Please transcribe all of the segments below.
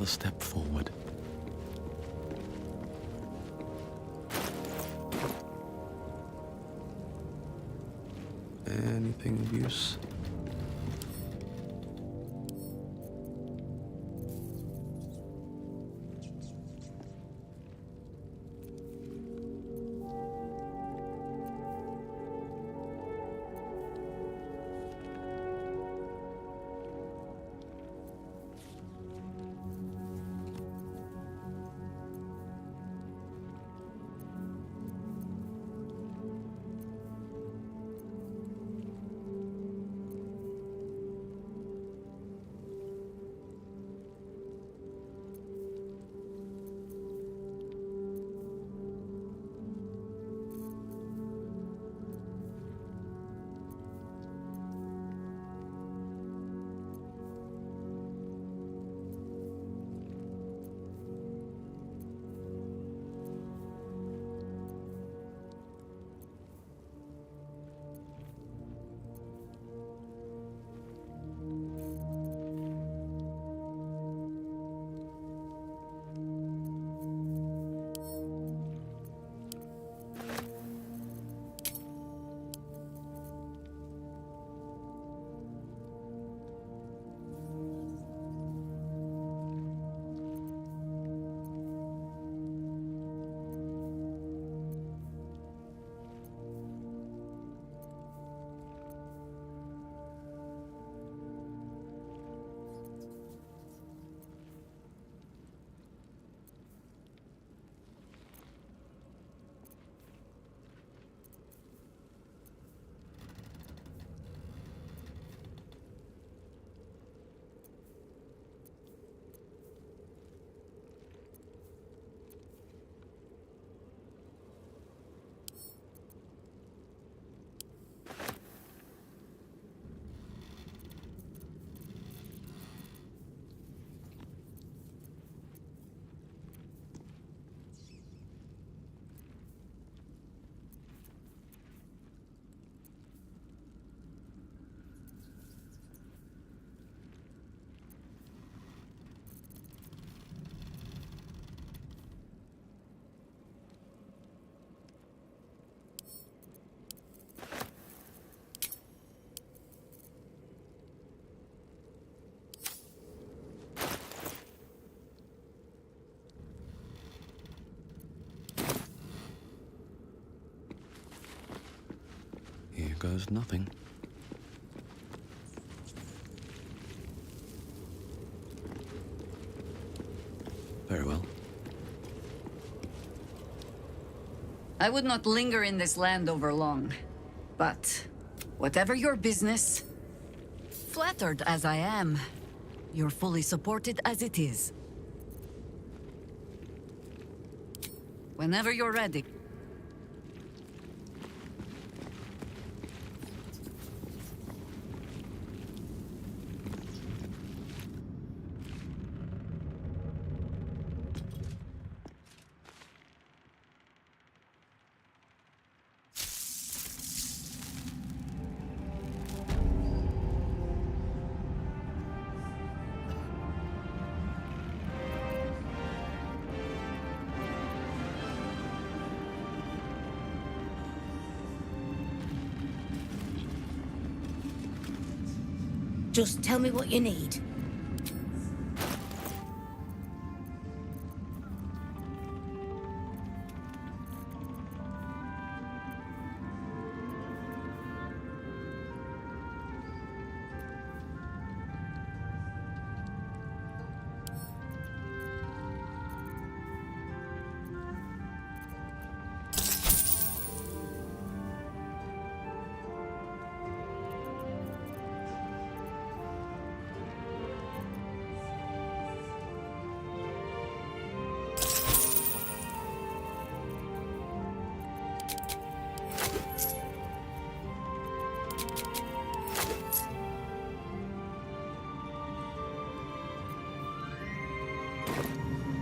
another step forward. Anything of use? Here goes nothing. Very well. I would not linger in this land over long. But whatever your business, flattered as I am, you're fully supported as it is. Whenever you're ready. Just tell me what you need.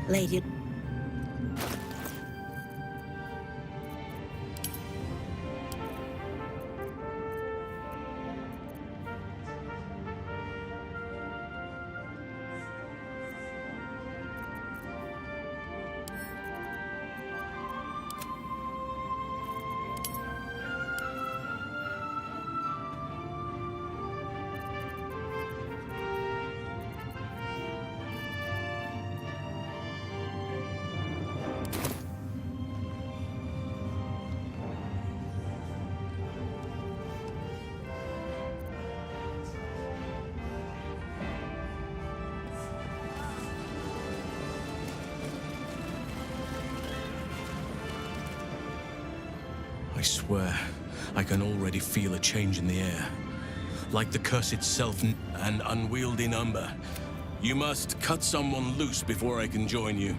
Lady... swear, I can already feel a change in the air. Like the curse itself, an unwieldy number. You must cut someone loose before I can join you.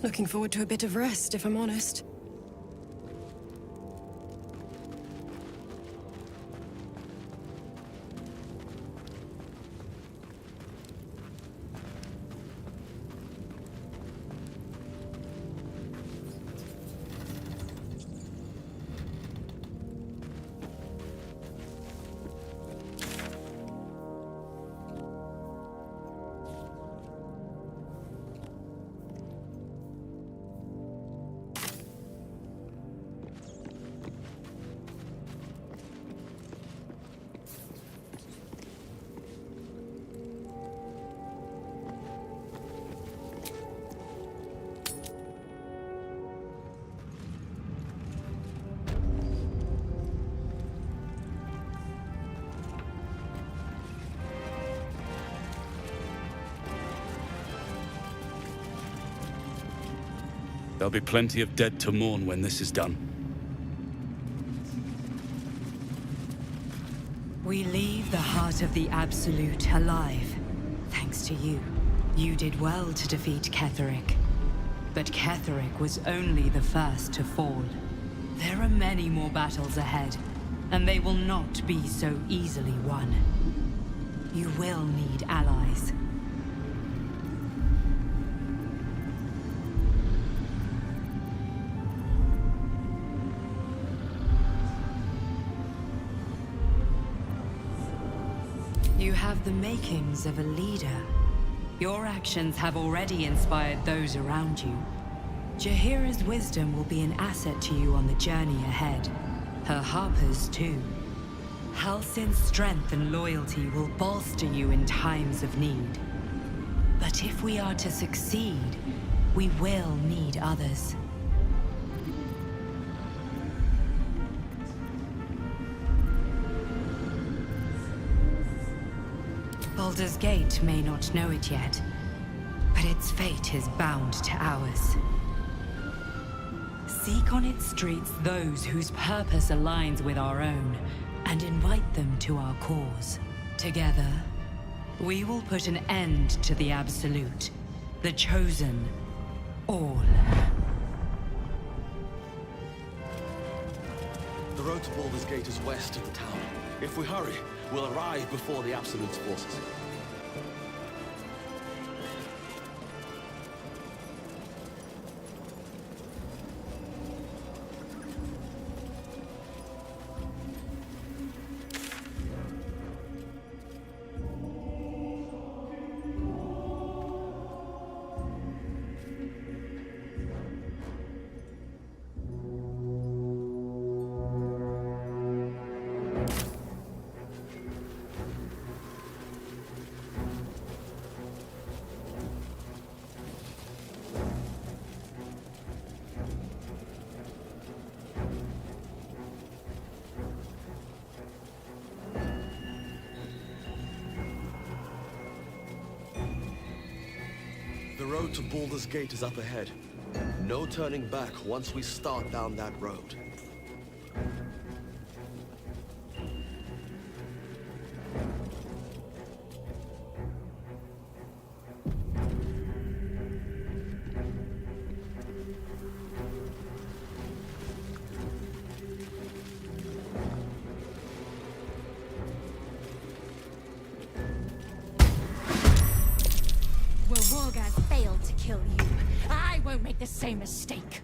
Looking forward to a bit of rest, if I'm honest. There'll be plenty of dead to mourn when this is done. We leave the heart of the Absolute alive. Thanks to you. You did well to defeat Ketheric. But Ketheric was only the first to fall. There are many more battles ahead, and they will not be so easily won. You will need allies. You have the makings of a leader. Your actions have already inspired those around you. Jaheira's wisdom will be an asset to you on the journey ahead. Her harpers, too. Halsin's strength and loyalty will bolster you in times of need. But if we are to succeed, we will need others. Baldur's Gate may not know it yet, but its fate is bound to ours. Seek on its streets those whose purpose aligns with our own, and invite them to our cause. Together, we will put an end to the Absolute, the Chosen, all. The road to Baldur's Gate is west of the town. If we hurry, we'll arrive before the Absolute's forces. The road to Baldur's Gate is up ahead. No turning back once we start down that road. Well, Wargaz failed to kill you. I won't make the same mistake.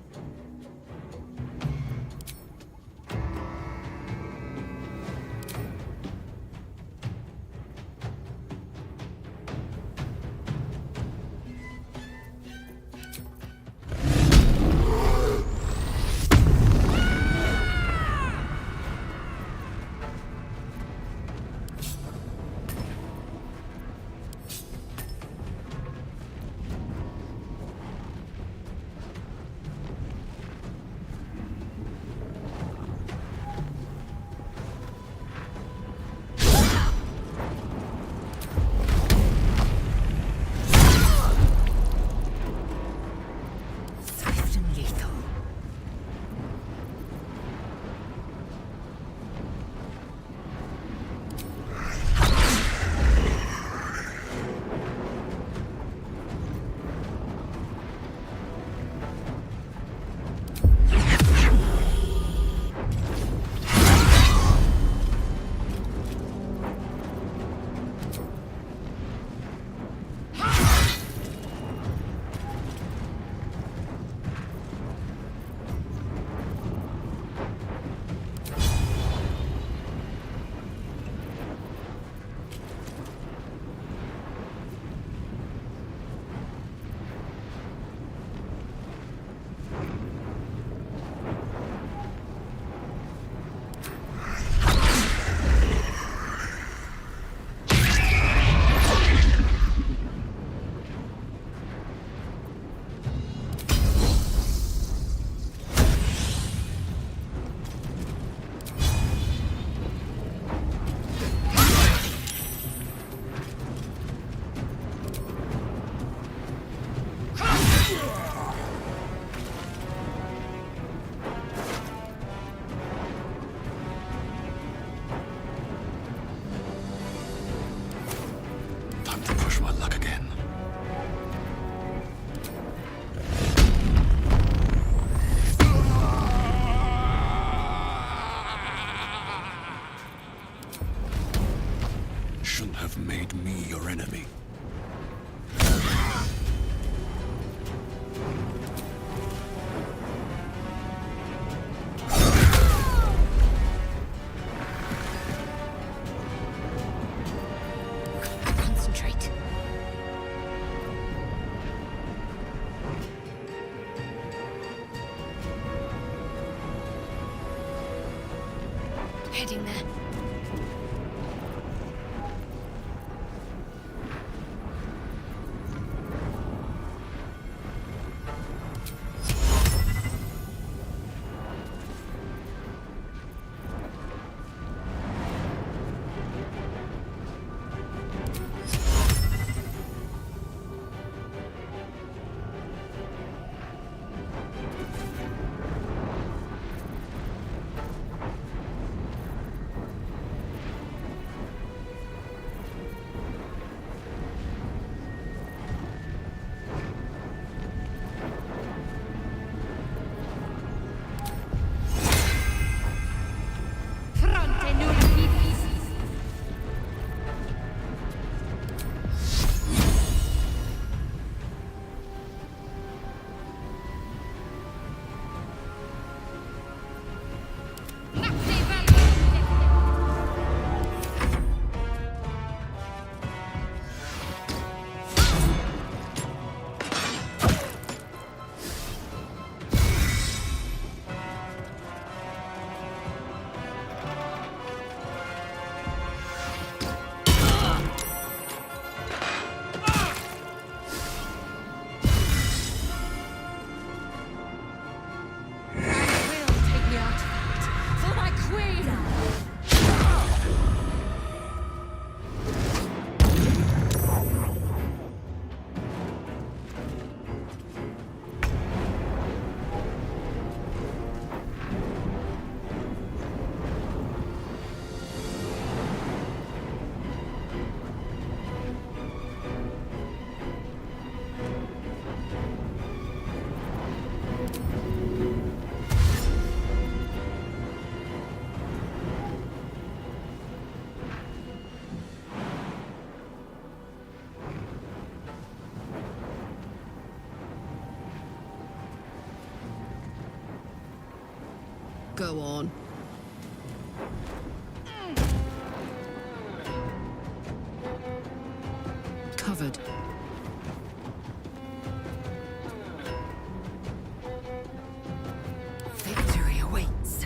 Time to push my luck again. Shouldn't have made me your enemy. Concentrate. Heading there. Fronte nulla vidis. Take the artifact for my queen! Go on. Covered. Victory awaits.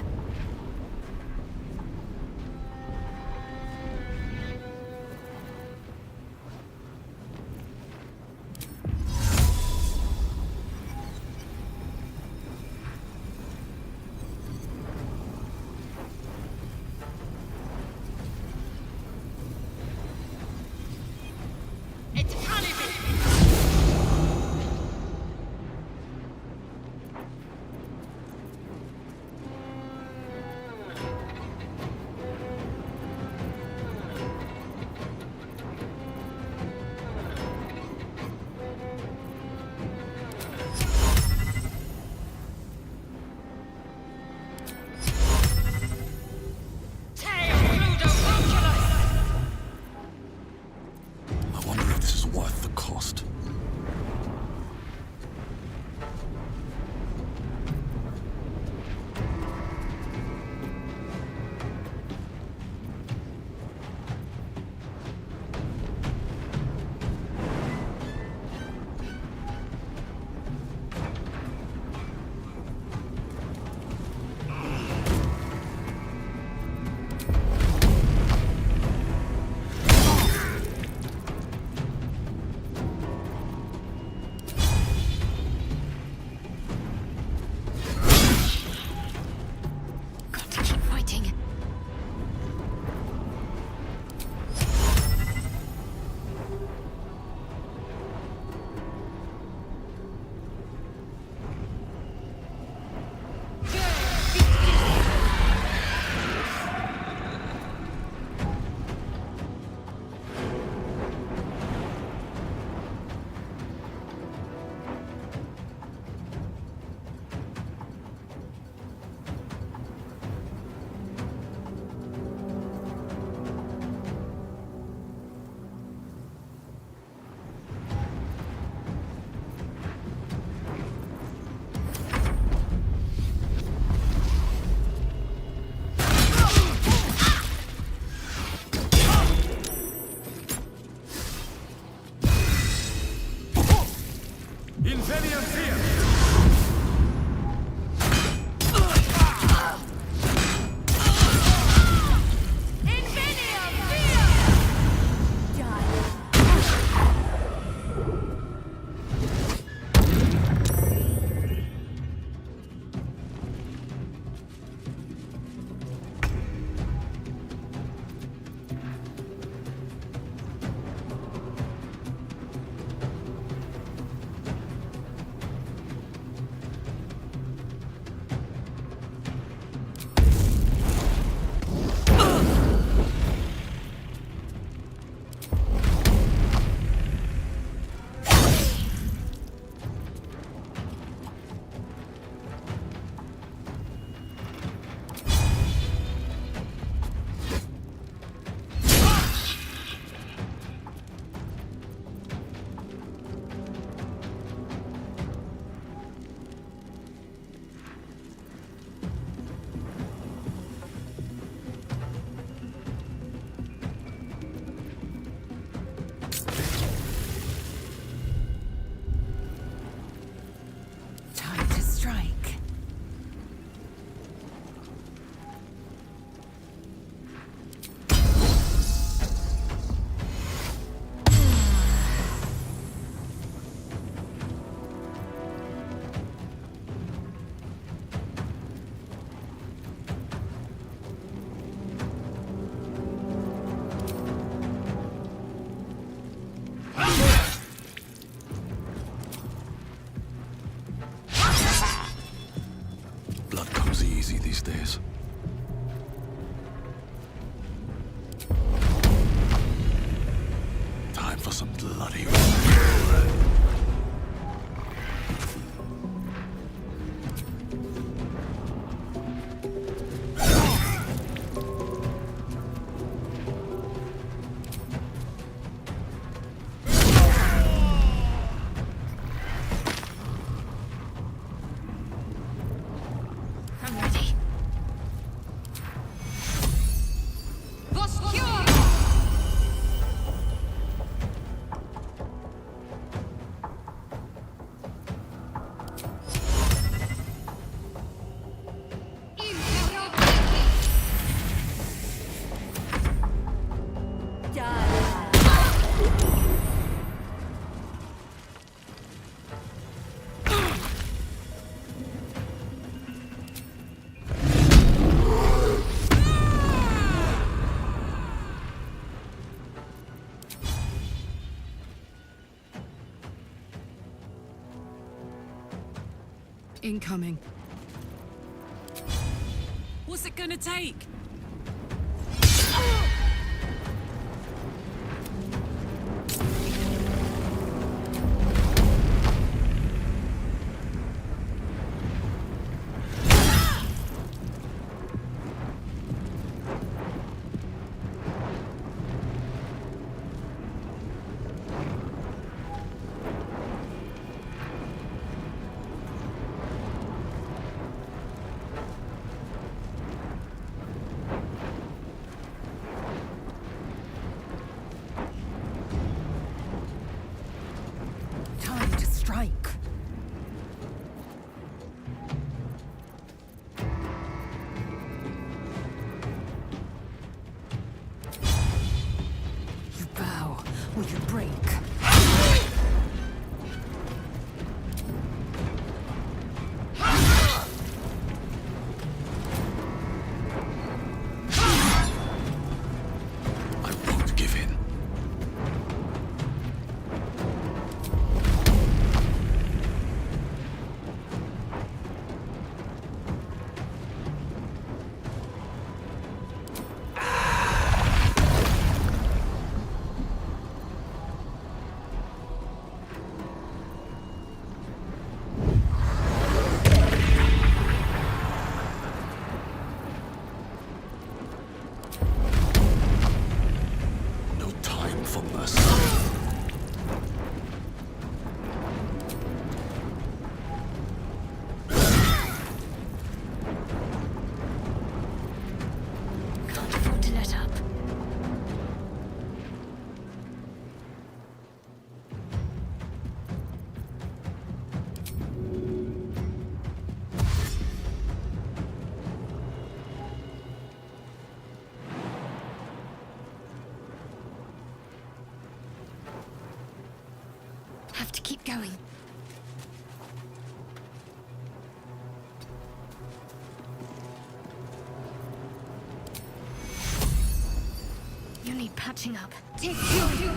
Time to strike. Blood comes easy these days. Time for some bloody I'm ready. Incoming. What's it gonna take? Time to strike. You bow or you break. I won't give in. going. You need patching up. Take your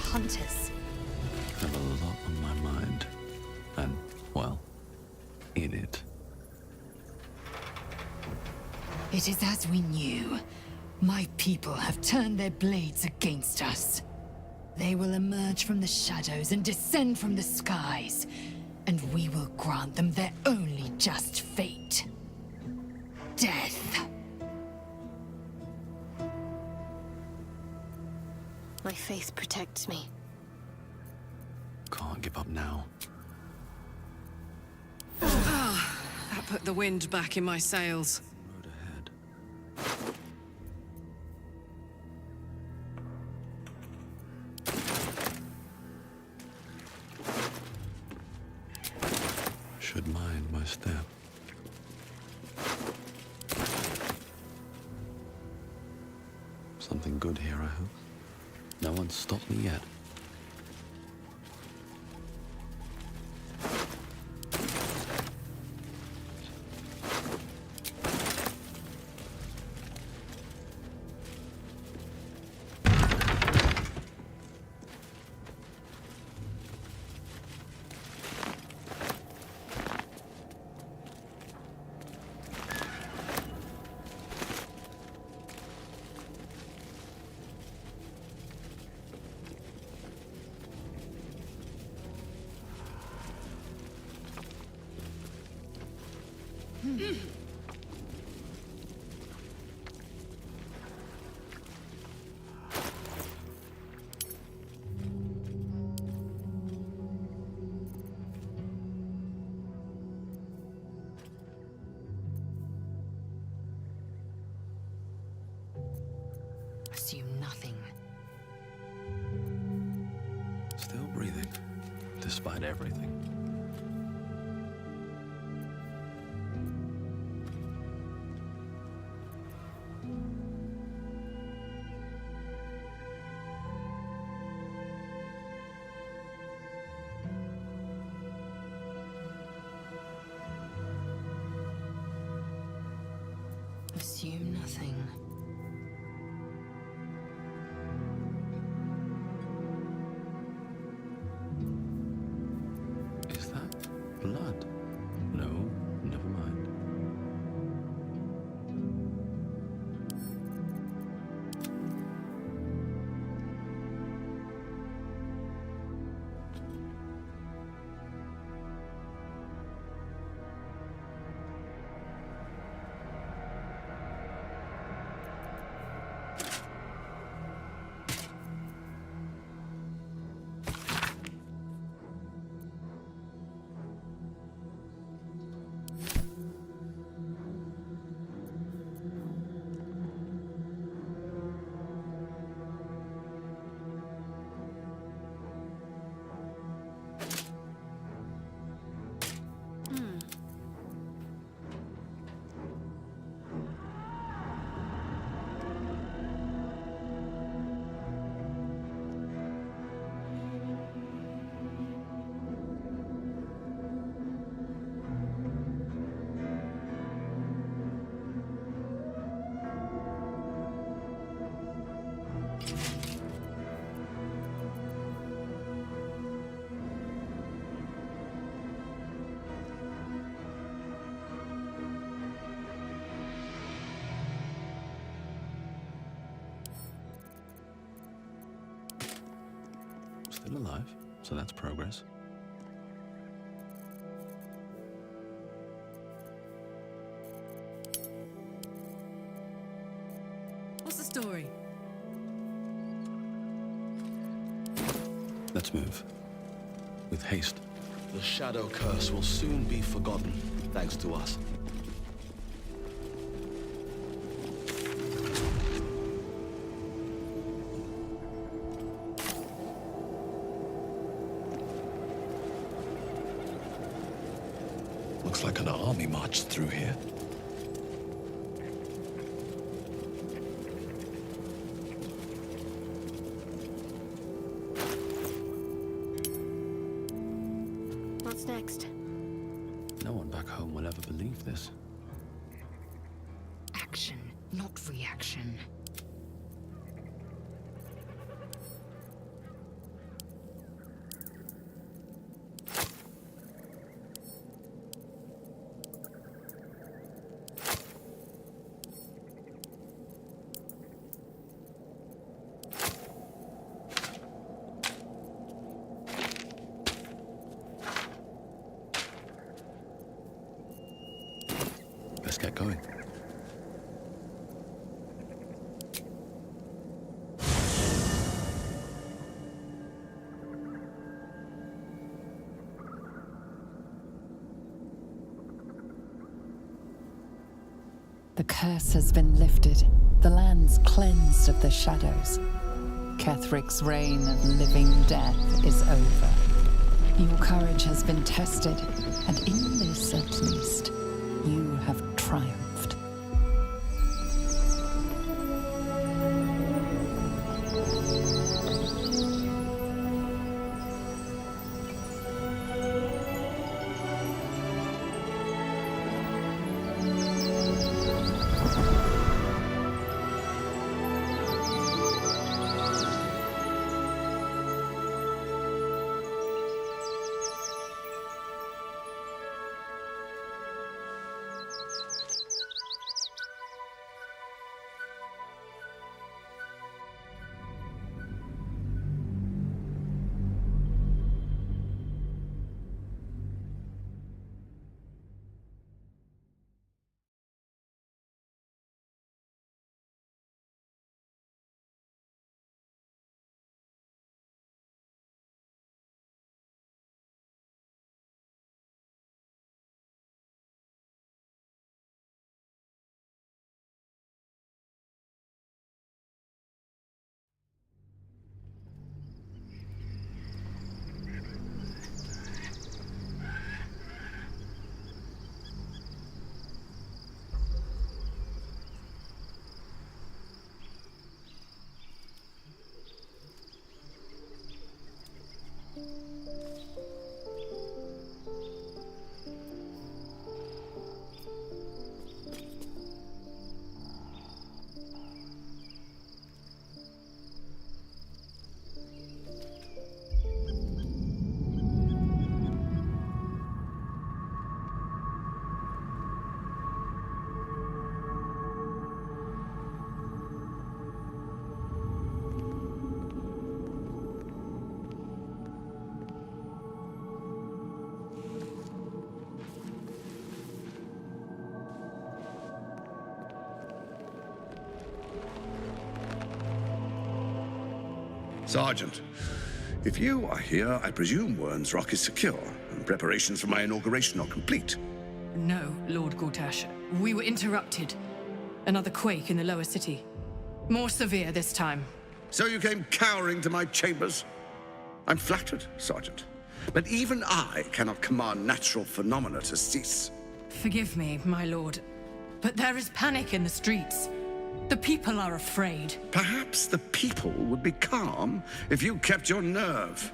hunters. I have a lot on my mind. And, well, in it. It is as we knew. My people have turned their blades against us. They will emerge from the shadows and descend from the skies, and we will grant them their only just fate. Death. My faith protects me. Can't give up now. That put the wind back in my sails. Road ahead. Should mind my step. Something good here, I hope. No one's stopped me yet. Assume nothing. Still breathing, despite everything. Assume nothing. Is that blood? No, never mind. Still alive, so that's progress. What's the story? Let's move. With haste. The Shadow Curse will soon be forgotten, thanks to us. Looks like an army marched through here. What's next? No one back home will ever believe this. Action, not reaction. Let's get going. The curse has been lifted. The land's cleansed of the shadows. Kethric's reign of living death is over. Your courage has been tested, and in this at least, you have triumphed. Sergeant, if you are here, I presume Wern's Rock is secure, and preparations for my inauguration are complete. No, Lord Gortash. We were interrupted. Another quake in the lower city. More severe this time. So you came cowering to my chambers? I'm flattered, Sergeant. But even I cannot command natural phenomena to cease. Forgive me, my lord, but there is panic in the streets. The people are afraid. Perhaps the people would be calm if you kept your nerve.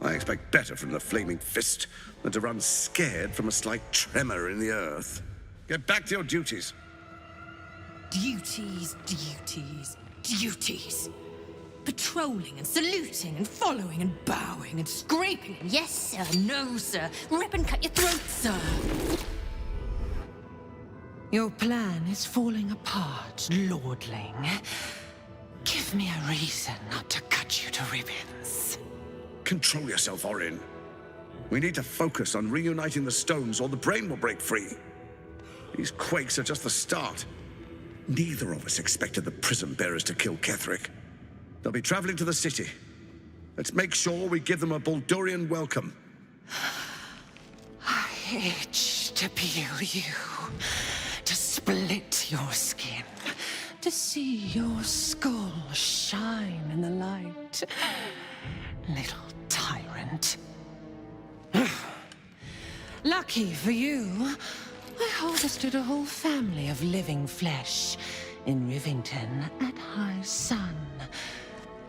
I expect better from the Flaming Fist than to run scared from a slight tremor in the earth. Get back to your duties. Duties, duties, duties. Patrolling and saluting and following and bowing and scraping. Yes, sir. No, sir. Rip and cut your throat, sir. Your plan is falling apart, lordling. Give me a reason not to cut you to ribbons. Control yourself, Orin. We need to focus on reuniting the stones or the brain will break free. These quakes are just the start. Neither of us expected the prison bearers to kill Ketheric. They'll be traveling to the city. Let's make sure we give them a Baldurian welcome. I itch to peel you, to split your skin, to see your skull shine in the light. Little tyrant. Lucky for you, I harvested a whole family of living flesh in Rivington at high sun.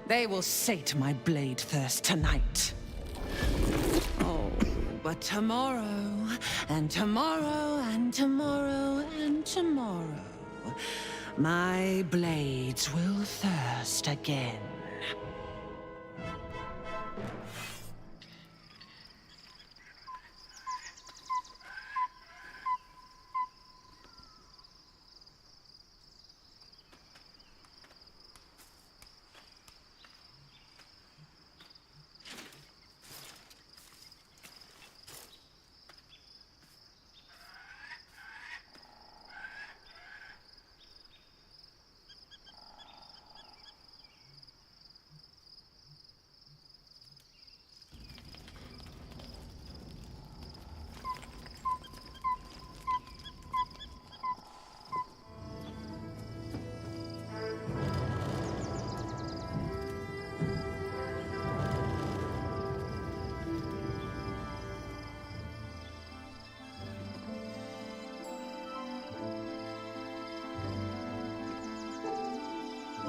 They will sate my blade thirst tonight. Oh, but tomorrow, and tomorrow, and tomorrow, and tomorrow, my blades will thirst again.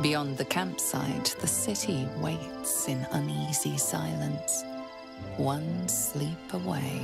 Beyond the campsite, the city waits in uneasy silence, one sleep away.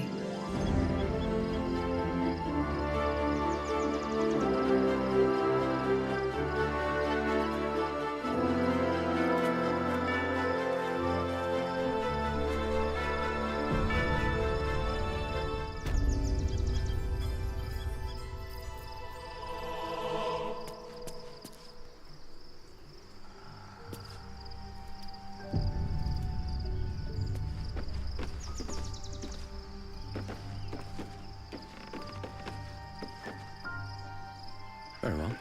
Very well.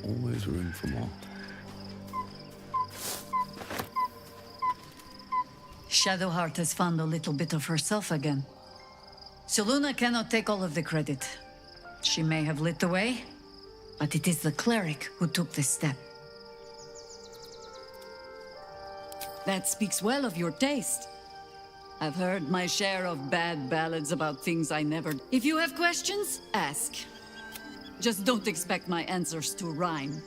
Always room for more. Shadowheart has found a little bit of herself again. Selûne cannot take all of the credit. She may have lit the way, but it is the cleric who took this step. That speaks well of your taste. I've heard my share of bad ballads about things I never... If you have questions, ask. Just don't expect my answers to rhyme.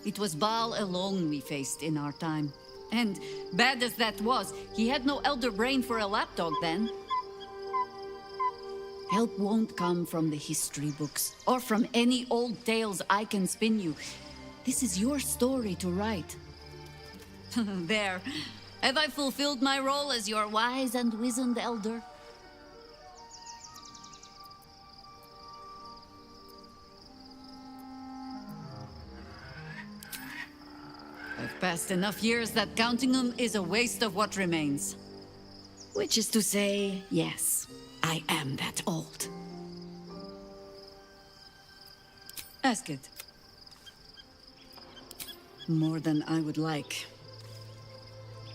It was Baal alone we faced in our time. And bad as that was, he had no elder brain for a lapdog then. Help won't come from the history books, or from any old tales I can spin you. This is your story to write. There. Have I fulfilled my role as your wise and wizened elder? I've passed enough years that counting them is a waste of what remains. Which is to say, yes, I am that old. Ask it. More than I would like.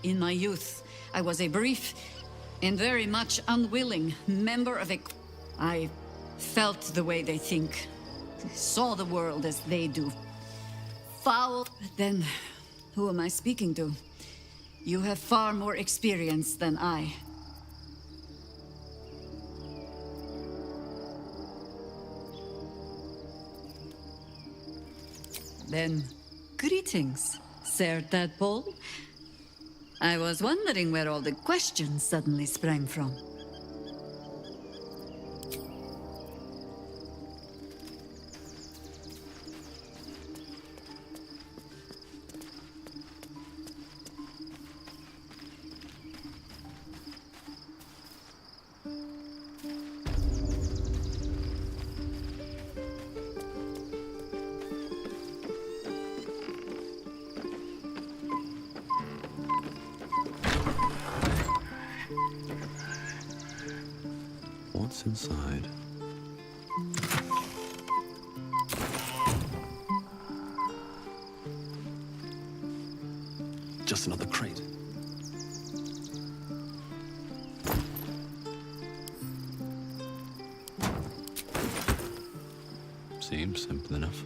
In my youth, I was a brief and very much unwilling member of a... I felt the way they think, saw the world as they do. Foul. But then, who am I speaking to? You have far more experience than I. Then, greetings, Sir Tadpole. I was wondering where all the questions suddenly sprang from. What's inside? Just another crate. Seems simple enough.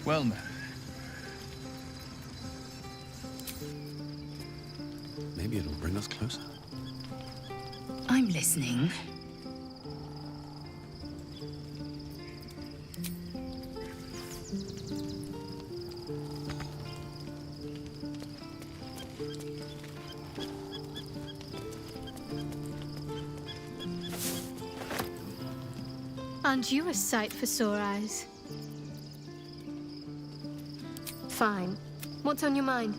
Well met. Maybe it'll bring us closer. I'm listening. Aren't you a sight for sore eyes? Fine. What's on your mind?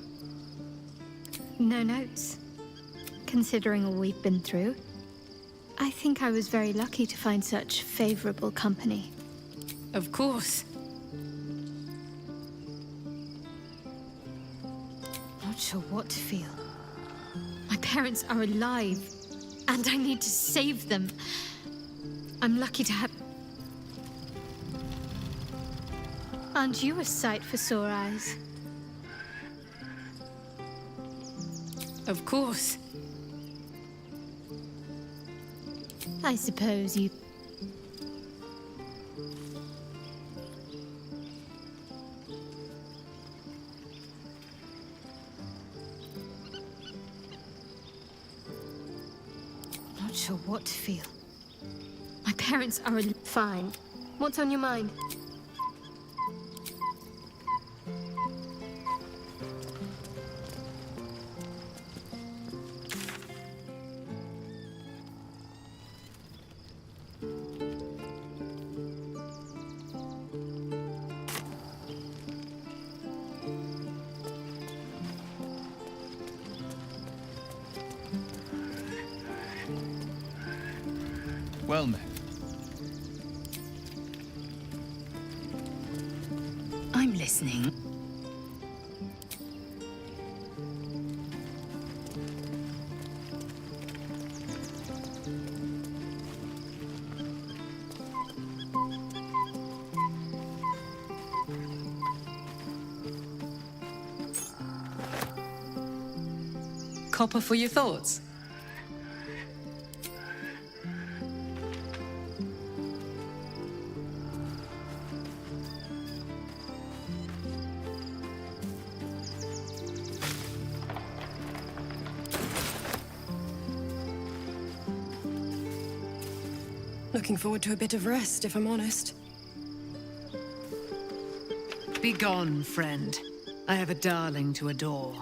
No notes. Considering all we've been through, I think I was very lucky to find such favorable company. Of course. Not sure what to feel. My parents are alive, and I need to save them. I'm lucky to have... Aren't you a sight for sore eyes? Of course. I suppose you... Not sure what to feel. My parents are fine. What's on your mind? Well met. I'm listening. Copper for your thoughts? Looking forward to a bit of rest, if I'm honest. Begone, friend. I have a darling to adore.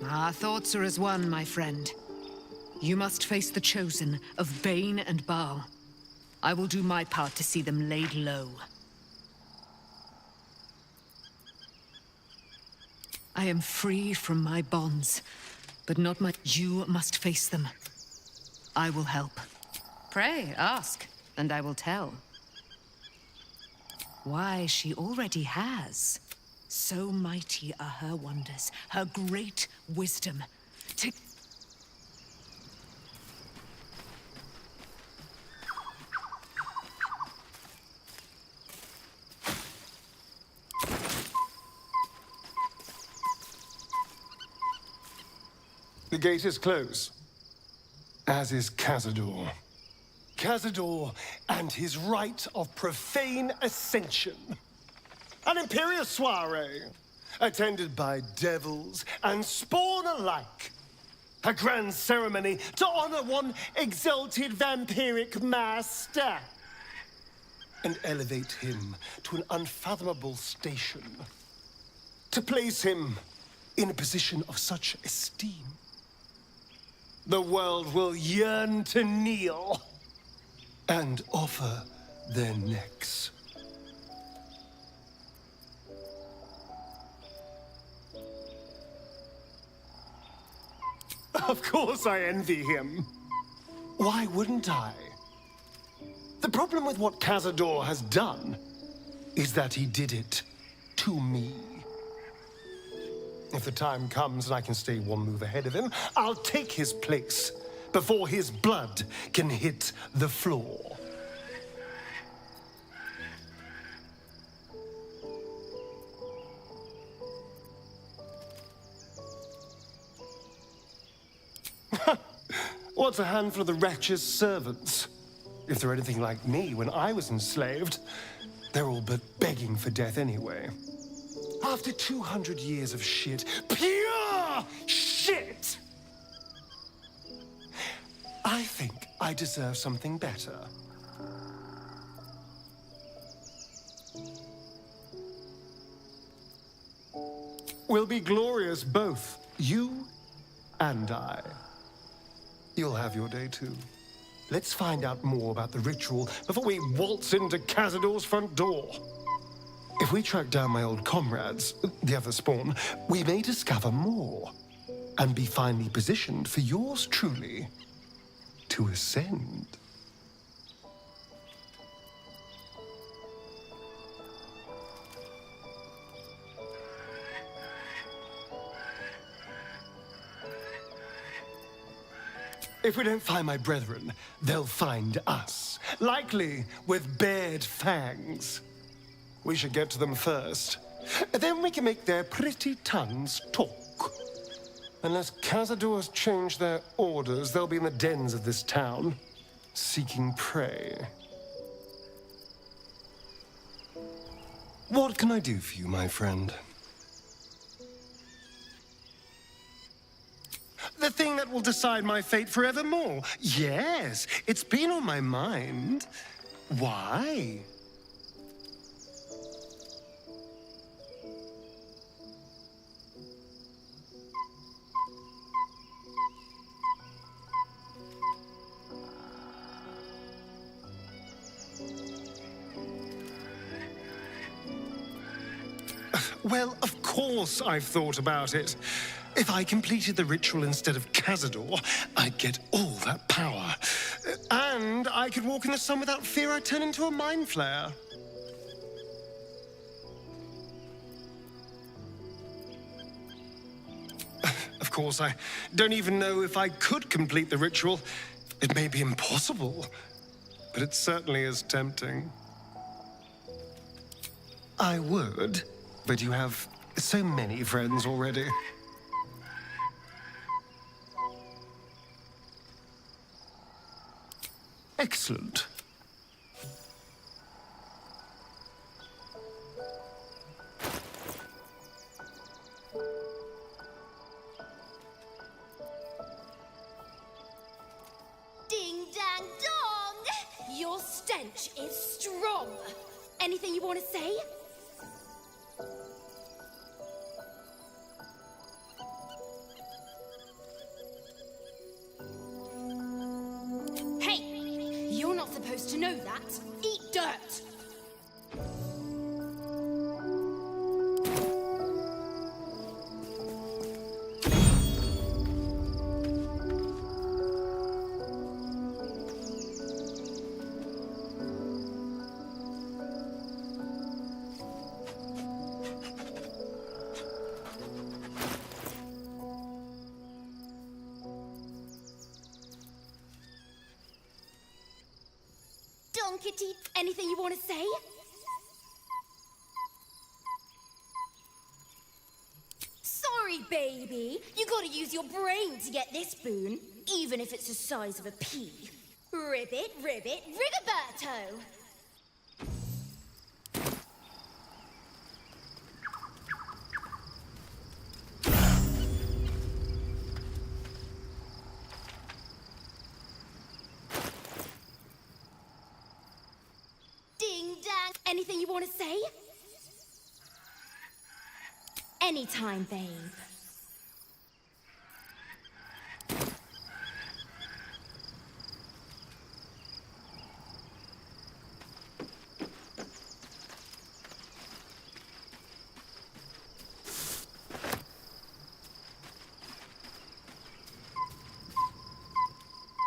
Our thoughts are as one, my friend. You must face the chosen of Bane and Baal. I will do my part to see them laid low. I am free from my bonds, but not my... You must face them. I will help. Pray, ask, and I will tell. Why, she already has. So mighty are her wonders, her great wisdom. The gate is closed, as is Cazador. Cazador and his rite of profane ascension. An imperial soiree, attended by devils and spawn alike. A grand ceremony to honor one exalted vampiric master. And elevate him to an unfathomable station. To place him in a position of such esteem. The world will yearn to kneel and offer their necks. Of course I envy him. Why wouldn't I? The problem with what Cazador has done is that he did it to me. If the time comes and I can stay one move ahead of him, I'll take his place before his blood can hit the floor. What's a handful of the wretch's servants? If they're anything like me when I was enslaved, they're all but begging for death anyway. After 200 years of shit, pure shit! I think I deserve something better. We'll be glorious, both you and I. You'll have your day too. Let's find out more about the ritual before we waltz into Cazador's front door. If we track down my old comrades, the other spawn, we may discover more and be finally positioned for yours truly to ascend. If we don't find my brethren, they'll find us, likely with bared fangs. We should get to them first. Then we can make their pretty tongues talk. Unless Cazador has changed their orders, they'll be in the dens of this town, seeking prey. What can I do for you, my friend? The thing that will decide my fate forevermore. Yes, it's been on my mind. Why? Well, of course I've thought about it. If I completed the ritual instead of Cazador, I'd get all that power. And I could walk in the sun without fear I'd turn into a mind flare. Of course, I don't even know if I could complete the ritual. It may be impossible, but it certainly is tempting. I would, but you have so many friends already. Excellent. Ding dang dong! Your stench is strong. Anything you want to say? Hey! You're not supposed to know that. Eat dirt! Kitty, anything you want to say? Sorry, baby. You gotta use your brain to get this boon, even if it's the size of a pea. Ribbit, ribbit, Rigoberto! Anything you want to say? Anytime, babe.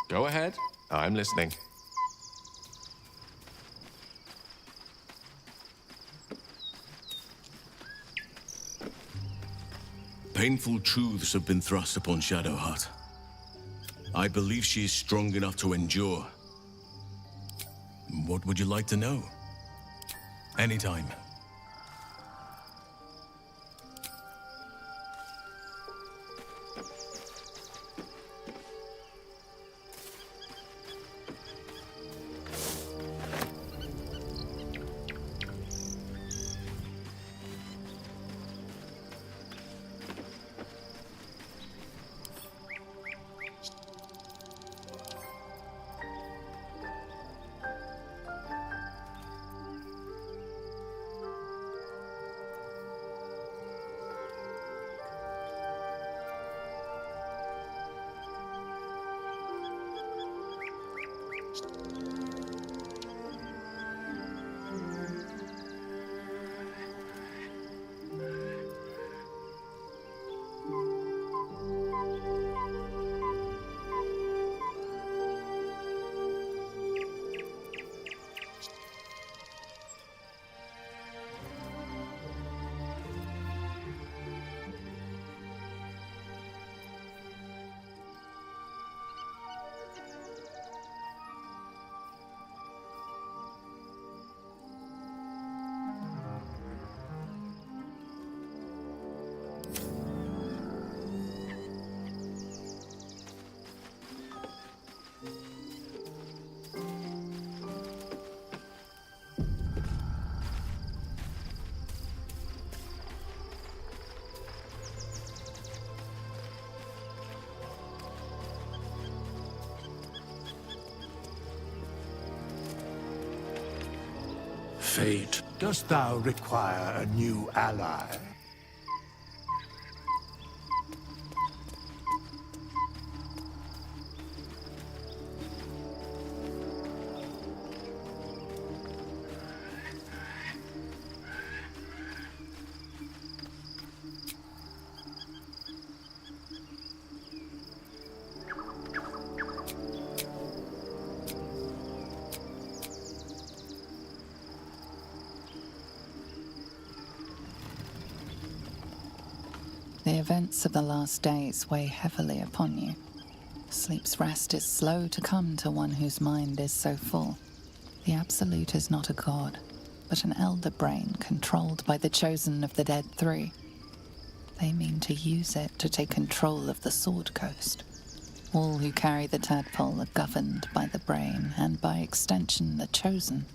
Go ahead. I'm listening. Painful truths have been thrust upon Shadowheart. I believe she is strong enough to endure. What would you like to know? Anytime. Fate, dost thou require a new ally? The events of the last days weigh heavily upon you. Sleep's rest is slow to come to one whose mind is so full. The Absolute is not a god, but an elder brain controlled by the chosen of the Dead Three. They mean to use it to take control of the Sword Coast. All who carry the tadpole are governed by the brain, and by extension the chosen.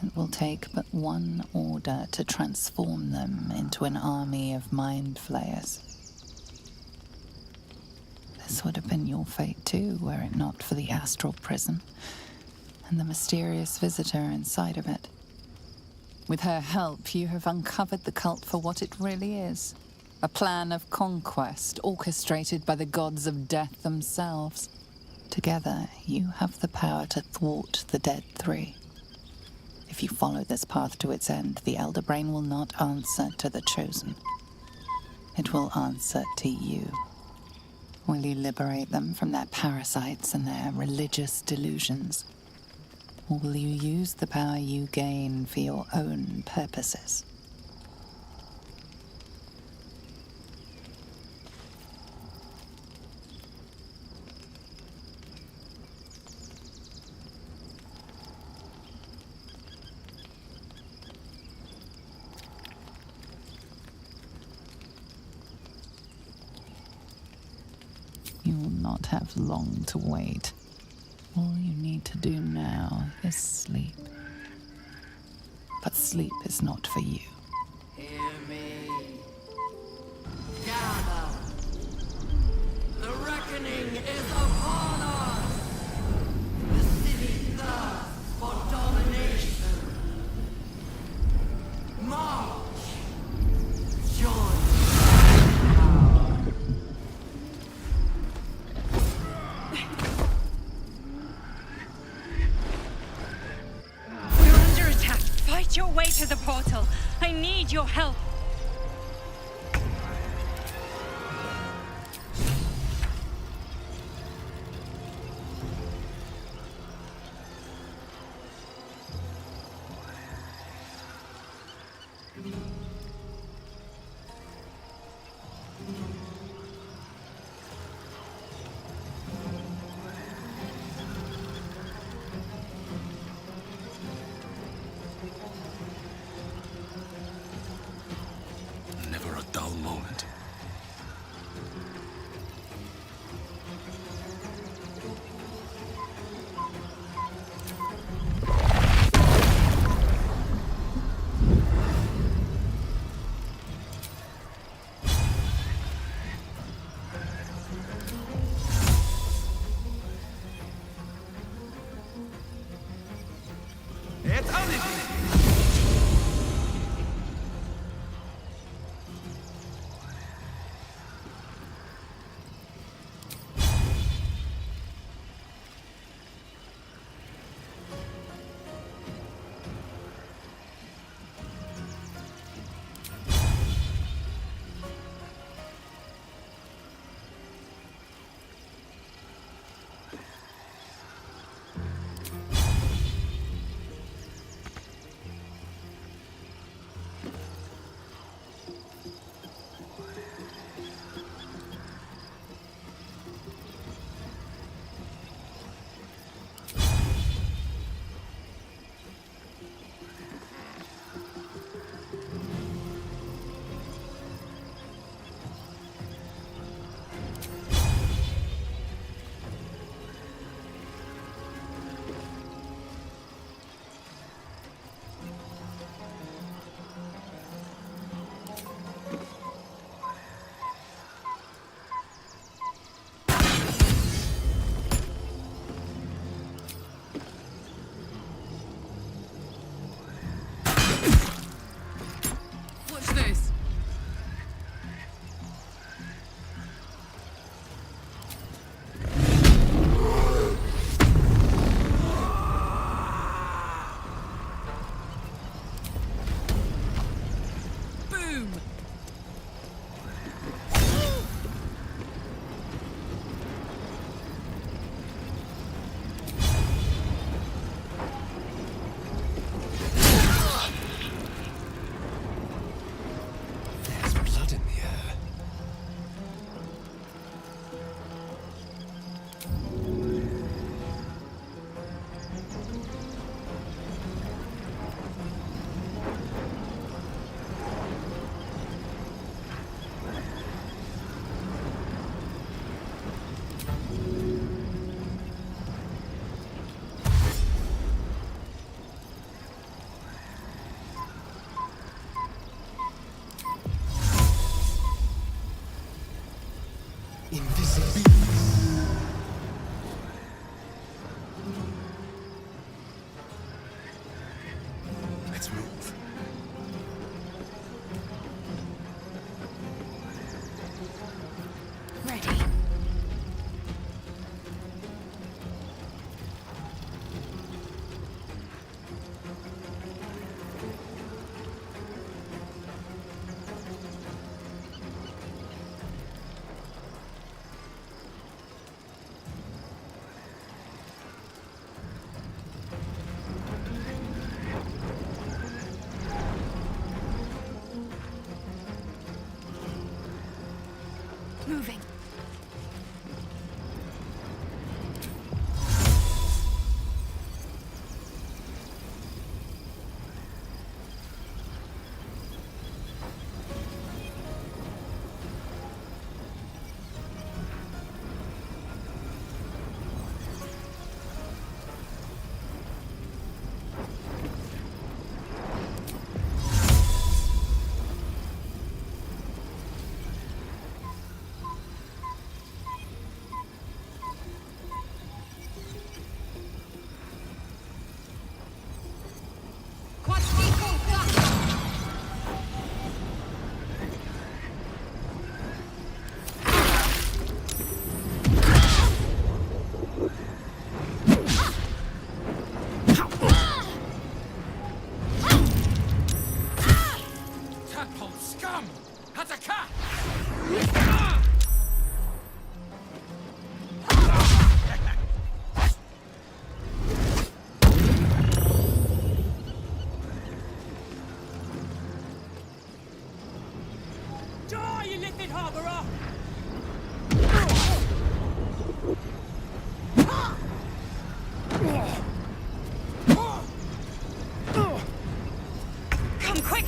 It will take but one order to transform them into an army of mind flayers. This would have been your fate too, were it not for the astral prison and the mysterious visitor inside of it. With her help, you have uncovered the cult for what it really is. A plan of conquest orchestrated by the gods of death themselves. Together, you have the power to thwart the Dead Three. If you follow this path to its end, the Elder Brain will not answer to the Chosen. It will answer to you. Will you liberate them from their parasites and their religious delusions? Or will you use the power you gain for your own purposes? You will not have long to wait. All you need to do now is sleep. But sleep is not for you. Hear me. Gather. The reckoning is upon us. The city thirsts for domination. March. Join. Fight your way to the portal. I need your help.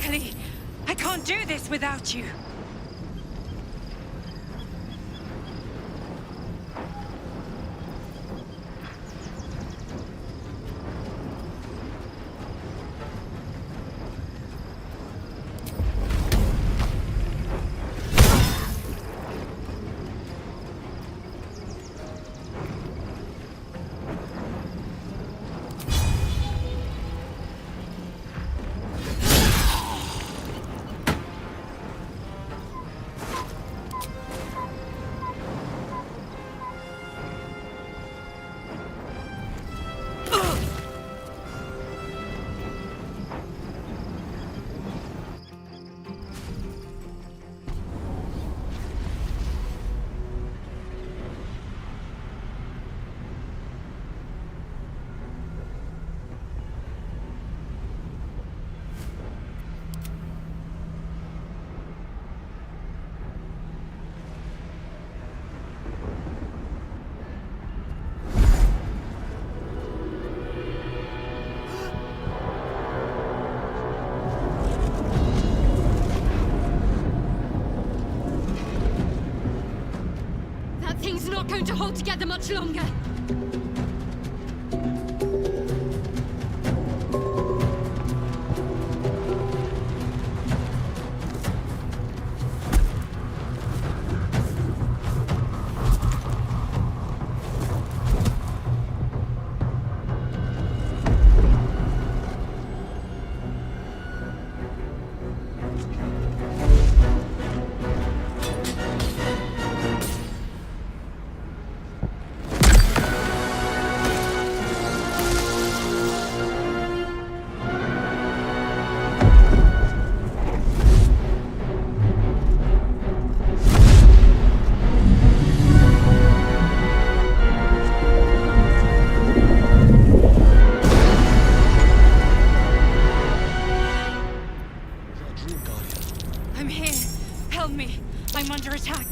Ellie, I can't do this without you. That thing's not going to hold together much longer. I'm here. Help me. I'm under attack.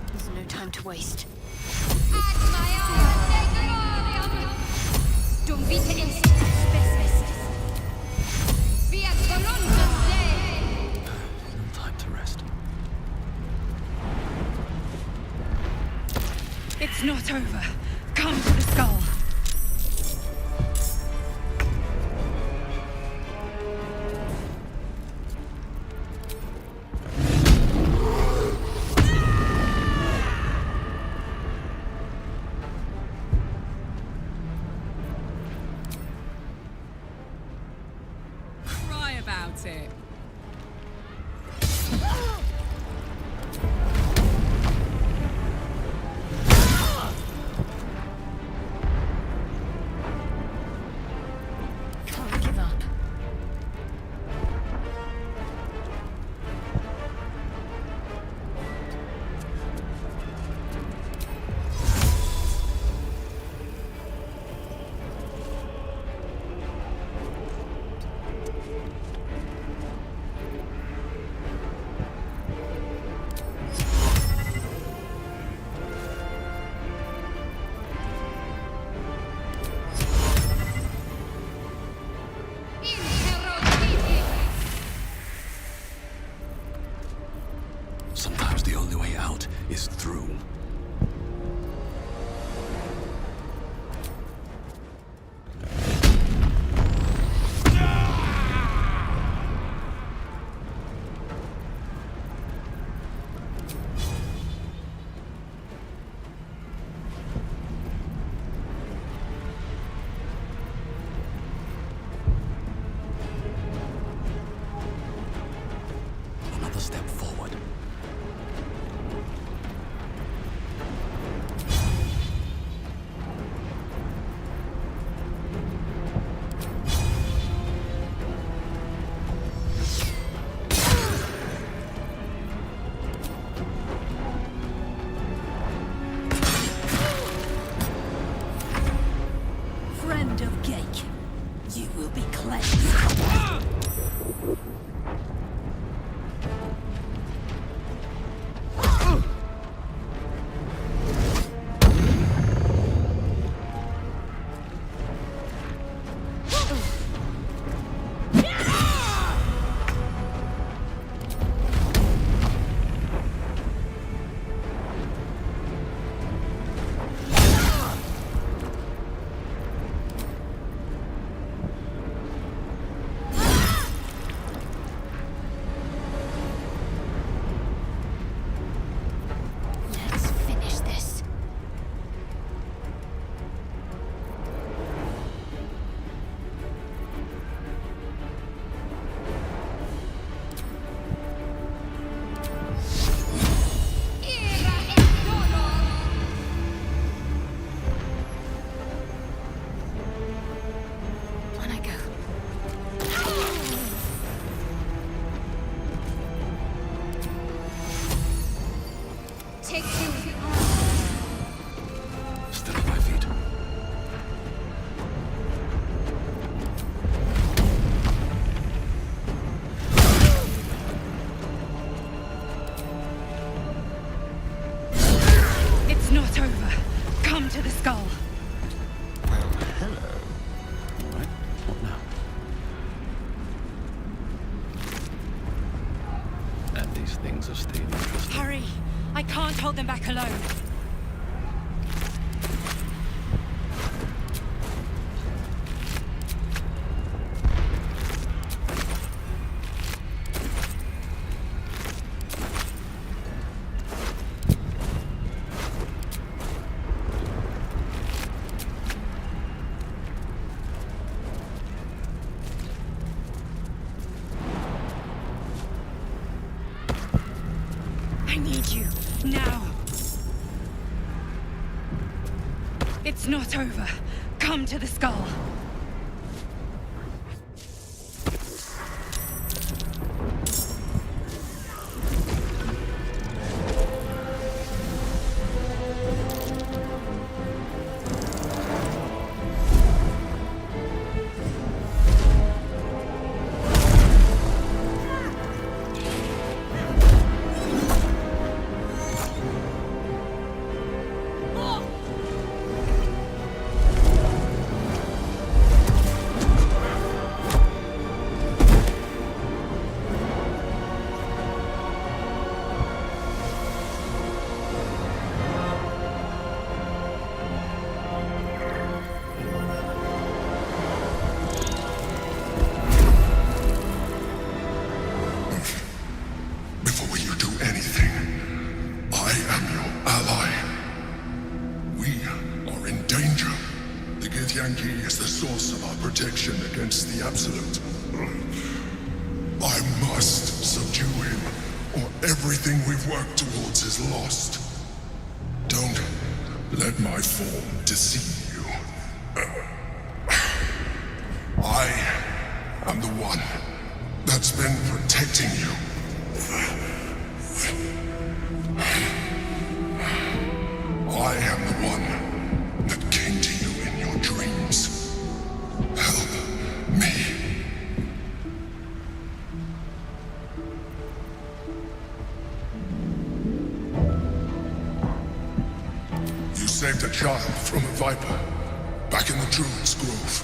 There's no time to waste. Dum vite instit spes Via colonna se. No time to rest. It's not over. Come to the skull. Cry about it. not over. Come to the skull. Well, hello. All right, what now? And these things are still interesting. Hurry! I can't hold them back alone. I need you, now. It's not over. Come to the skull. Before you do anything, I am your ally. We are in danger. The Githyanki is the source of our protection against the Absolute. I must subdue him, or everything we've worked towards is lost. Don't let my form deceive you. I am the one that's been protecting you. I am the one that came to you in your dreams. Help me. You saved a child from a viper back in the Druid's Grove.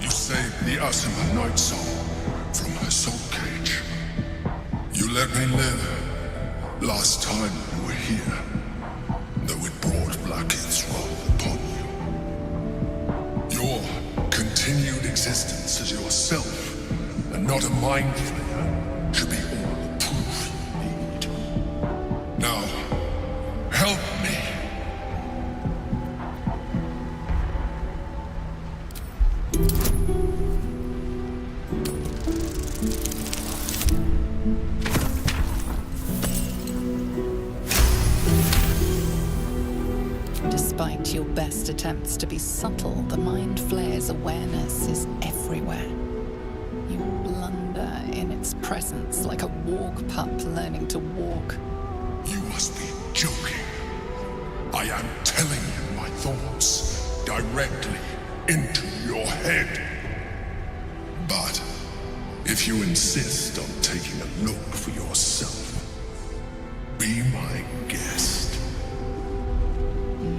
You saved the Asima Night Soul from her soul cage. You let me live last time you were here, though it brought Blackheath's wrath upon you. Your continued existence as yourself, and not a mind flayer, should be all the proof you need. Now, help me. Despite your best attempts to be subtle, the Mind Flayer's awareness is everywhere. You blunder in its presence like a walk pup learning to walk. You must be joking. I am telling you my thoughts directly into your head. But if you insist on taking a look for yourself, be my guest.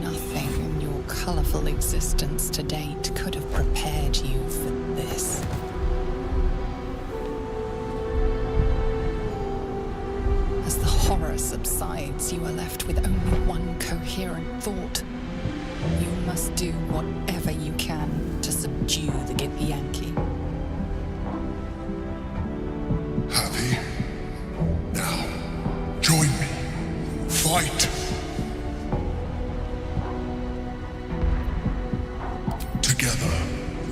Nothing in your colorful existence to date could have prepared you for this. As the horror subsides, you are left with only one coherent thought. You must do whatever you can to subdue the Githyanki. Happy? Now, join me. Fight! Together,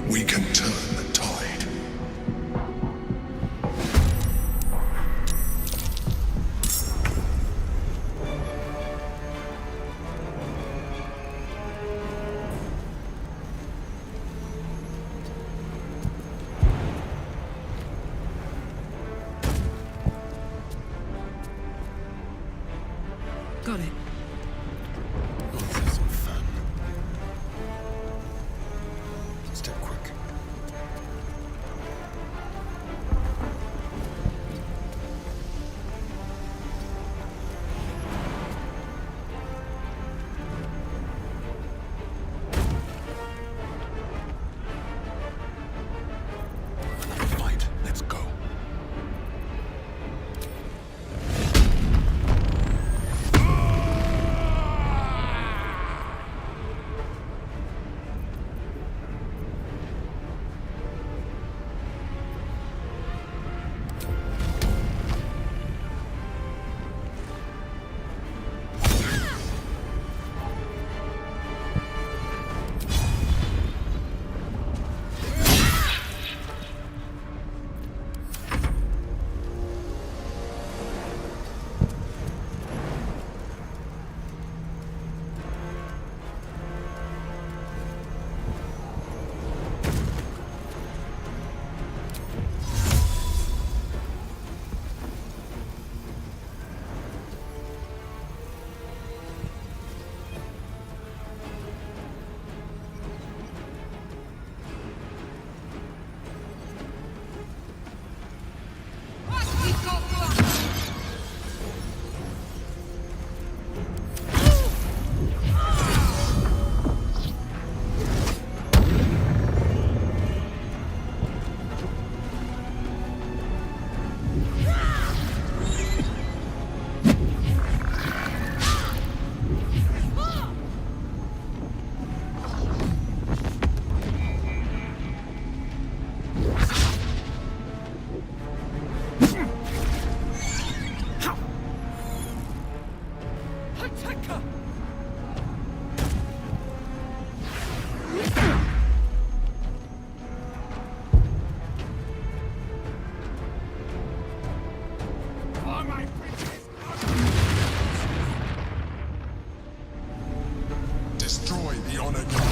we can turn the tide. the honor guard.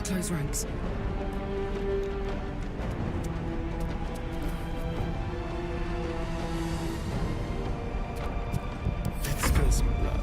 Close ranks. Let's spill some blood.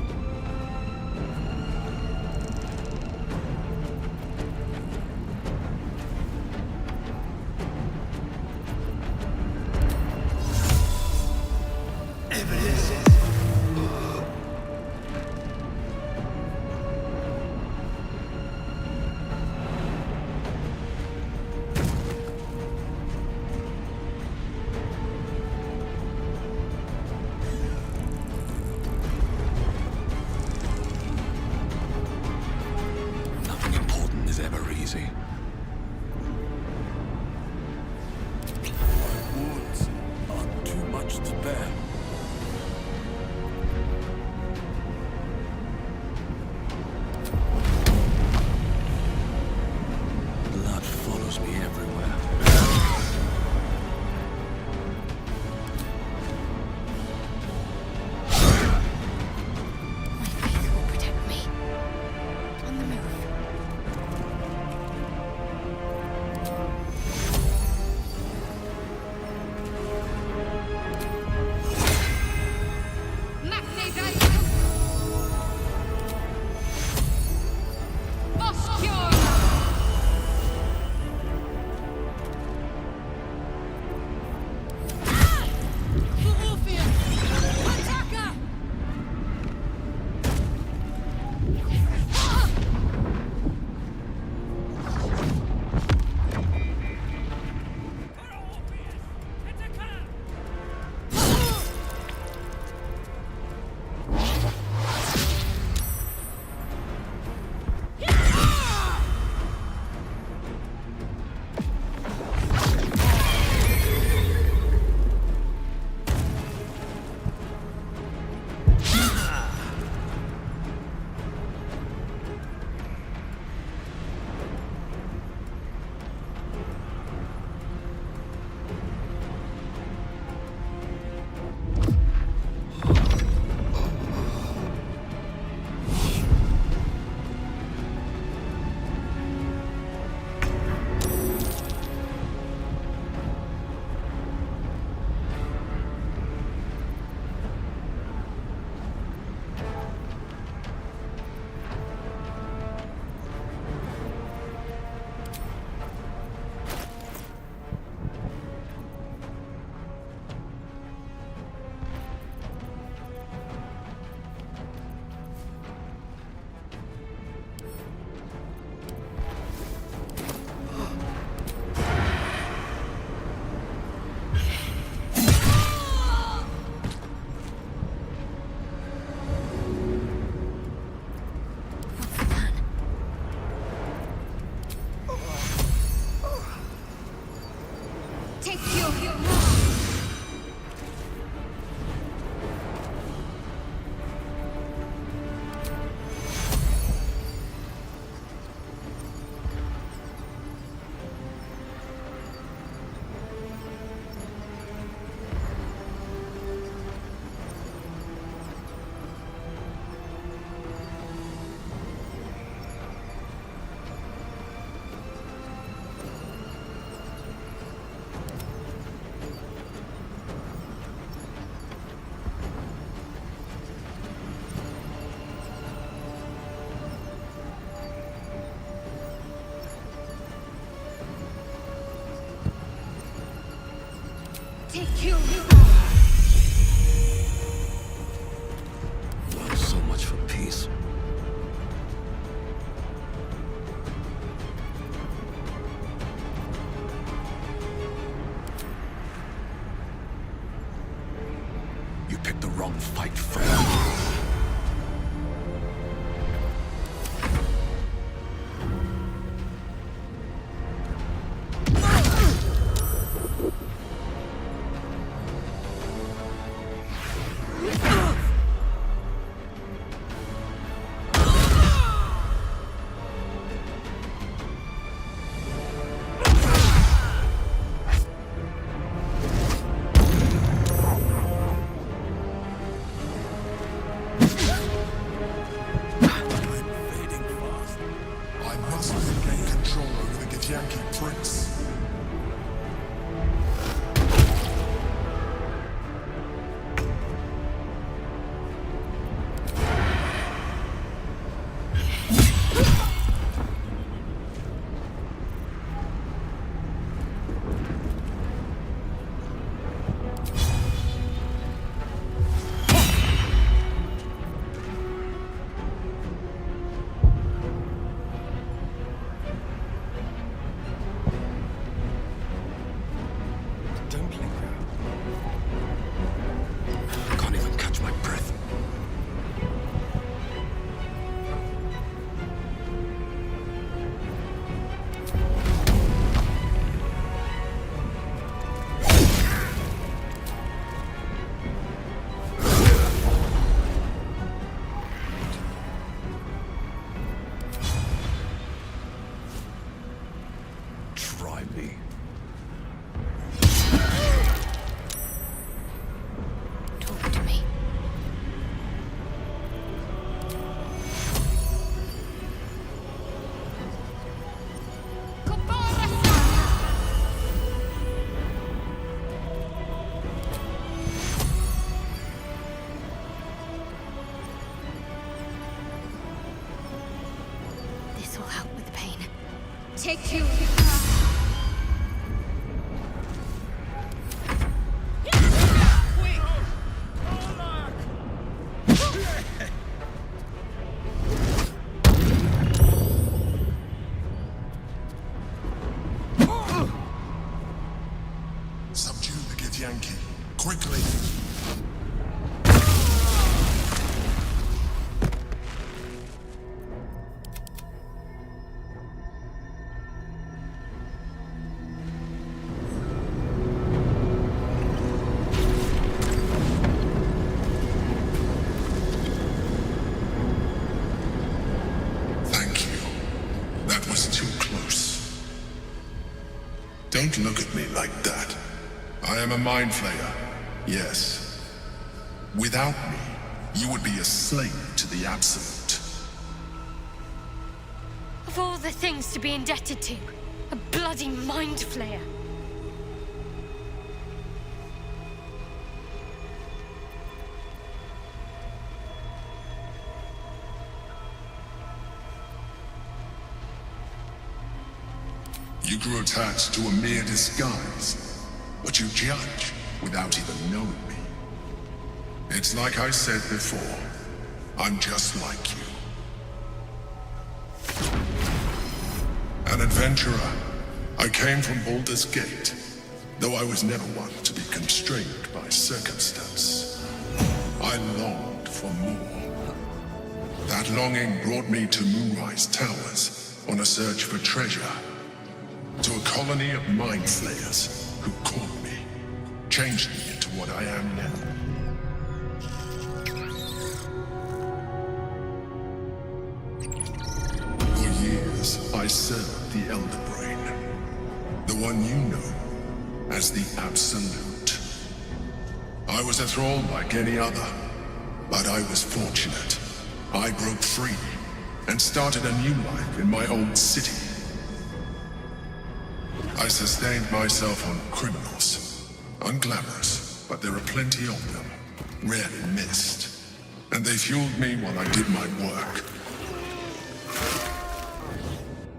Nothing important is ever easy. My wounds are too much to bear. Blood follows me everywhere. My faith will protect me. On the move. Well, so much for peace. You picked the wrong fight, friend. Githyanki Prince. This will help with the pain. Take two. Subdue the Githyanki. Quickly. Thank you. That was too close. Don't look at me like that. I am a mind flayer, yes. Without me, you would be a slave to the Absolute. Of all the things to be indebted to, a bloody mind flayer. You grew attached to a mere disguise, but you judge without even knowing me. It's like I said before, I'm just like you. An adventurer, I came from Baldur's Gate, though I was never one to be constrained by circumstance. I longed for more. That longing brought me to Moonrise Towers on a search for treasure. To a colony of mind flayers who caught me, changed me into what I am now. For years, I served the Elder Brain, the one you know as the Absolute. I was a thrall like any other, but I was fortunate. I broke free and started a new life in my old city. I sustained myself on criminals. Unglamorous, but there are plenty of them. Rarely missed. And they fueled me while I did my work.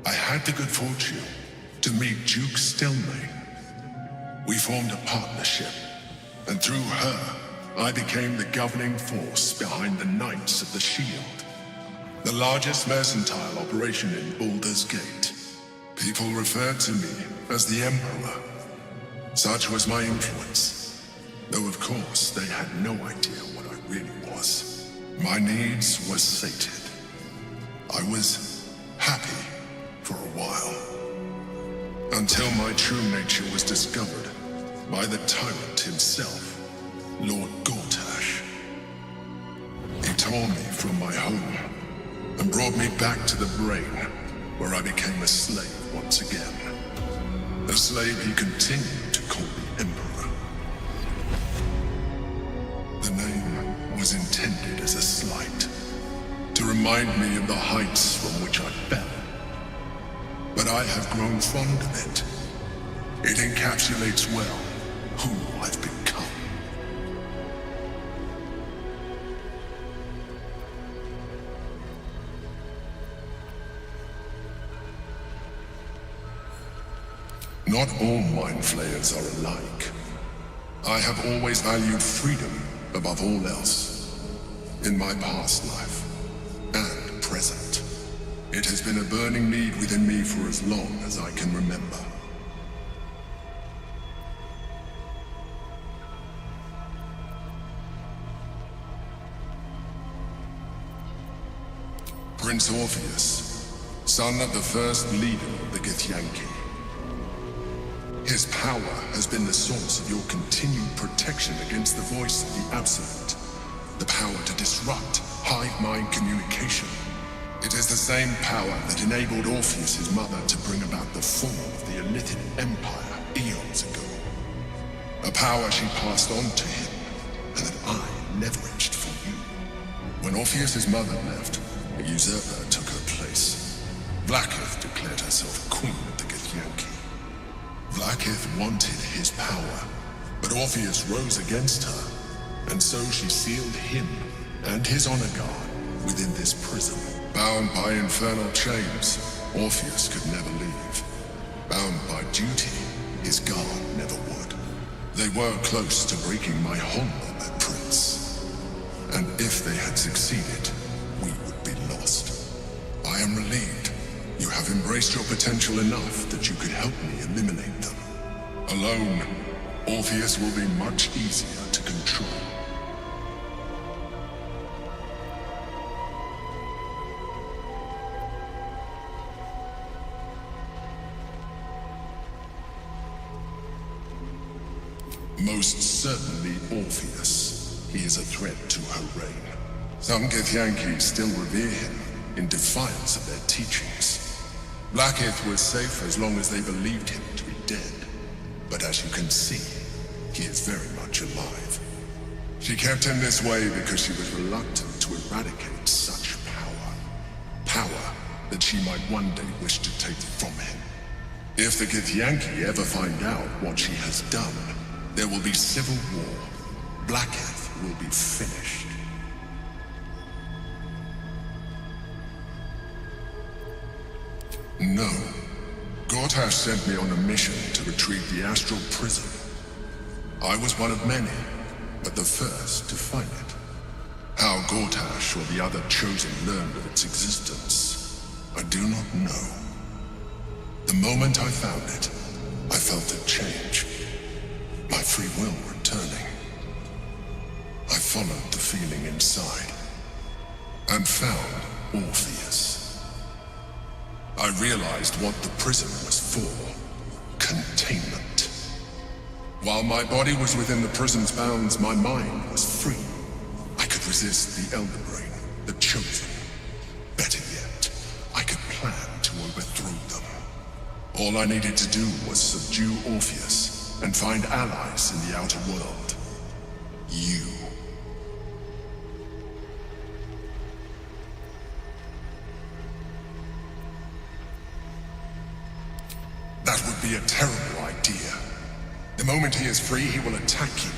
I had the good fortune to meet Duke Stelmane. We formed a partnership, and through her, I became the governing force behind the Knights of the Shield. The largest mercantile operation in Baldur's Gate. People referred to me as the Emperor. Such was my influence. Though of course they had no idea what I really was. My needs were sated. I was happy for a while. Until my true nature was discovered by the tyrant himself, Lord Gortash. He tore me from my home and brought me back to the Brain, where I became a slave once again. A slave he continued to call the Emperor. The name was intended as a slight, to remind me of the heights from which I fell. But but I have grown fond of it. It encapsulates well who I've become. Not all mind flayers are alike. I have always valued freedom above all else. In my past life and present, it has been a burning need within me for as long as I can remember. Prince Orpheus, son of the first leader of the Githyanki. His power has been the source of your continued protection against the voice of the Absolute. The power to disrupt hive mind communication. It is the same power that enabled Orpheus's mother to bring about the fall of the Illithid Empire eons ago. A power she passed on to him, and that I leveraged for you. When Orpheus's mother left, a usurper took her place. Blackith declared herself queen of the Githyanki. Blackith wanted his power, but Orpheus rose against her, and so she sealed him and his honor guard within this prison. Bound by infernal chains, Orpheus could never leave. Bound by duty, his guard never would. They were close to breaking my hold on that prince. And if they had succeeded, we would be lost. I am relieved. You have embraced your potential enough that you could help me eliminate them. Alone, Orpheus will be much easier to control. Most certainly Orpheus. He is a threat to her reign. Some Githyanki still revere him in defiance of their teachings. Blackith was safe as long as they believed him to be dead. But as you can see, he is very much alive. She kept him this way because she was reluctant to eradicate such power. Power that she might one day wish to take from him. If the Githyanki ever find out what she has done, there will be civil war. Blackith will be finished. No. Gortash sent me on a mission to retrieve the astral prison. I was one of many, but the first to find it. How Gortash or the other chosen learned of its existence, I do not know. The moment I found it, I felt a change. My free will returning. I followed the feeling inside, and found Orpheus. I realized what the prison was for. Containment. While my body was within the prison's bounds, my mind was free. I could resist the Elder Brain, the Chosen. Better yet, I could plan to overthrow them. All I needed to do was subdue Orpheus and find allies in the outer world. You. That would be a terrible idea. The moment he is free, he will attack you.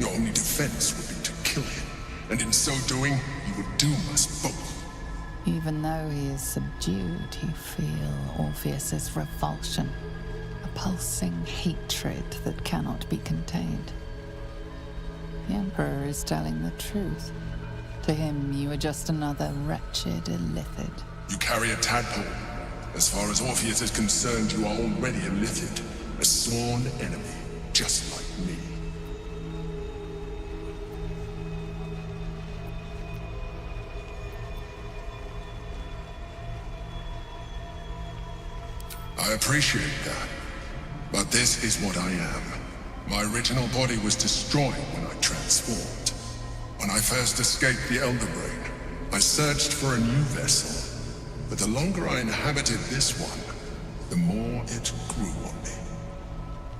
Your only defense would be to kill him. And in so doing, you would doom us both. Even though he is subdued, you feel Orpheus's revulsion. A pulsing hatred that cannot be contained. The Emperor is telling the truth. To him, you are just another wretched illithid. You carry a tadpole. As far as Orpheus is concerned, you are already a Illithid, a sworn enemy, just like me. I appreciate that, but this is what I am. My original body was destroyed when I transformed. When I first escaped the Elder Brain, I searched for a new vessel. But the longer I inhabited this one, the more it grew on me.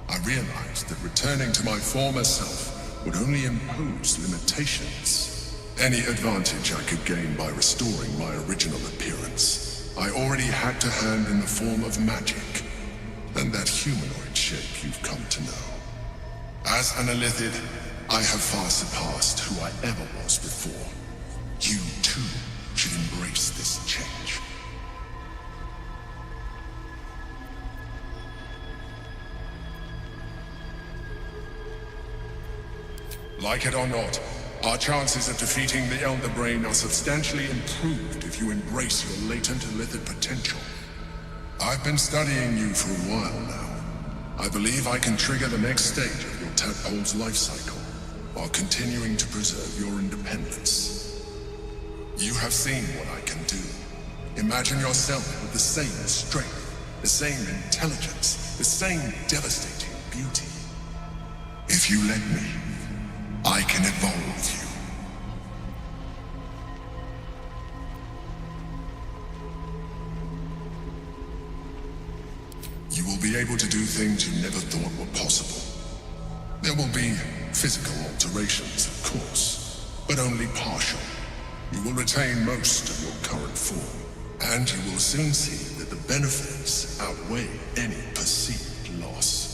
I realized that returning to my former self would only impose limitations. Any advantage I could gain by restoring my original appearance I already had to hand in the form of magic, and that humanoid shape you've come to know. As an Illithid, I have far surpassed who I ever was before. You, too, should embrace this change. Like it or not, our chances of defeating the Elder Brain are substantially improved if you embrace your latent Illithid potential. I've been studying you for a while now. I believe I can trigger the next stage of your tadpole's life cycle, while continuing to preserve your independence. You have seen what I can do. Imagine yourself with the same strength, the same intelligence, the same devastating beauty. If you let me, I can evolve you. You will be able to do things you never thought were possible. There will be physical alterations, of course, but only partial. You will retain most of your current form, and you will soon see that the benefits outweigh any perceived loss.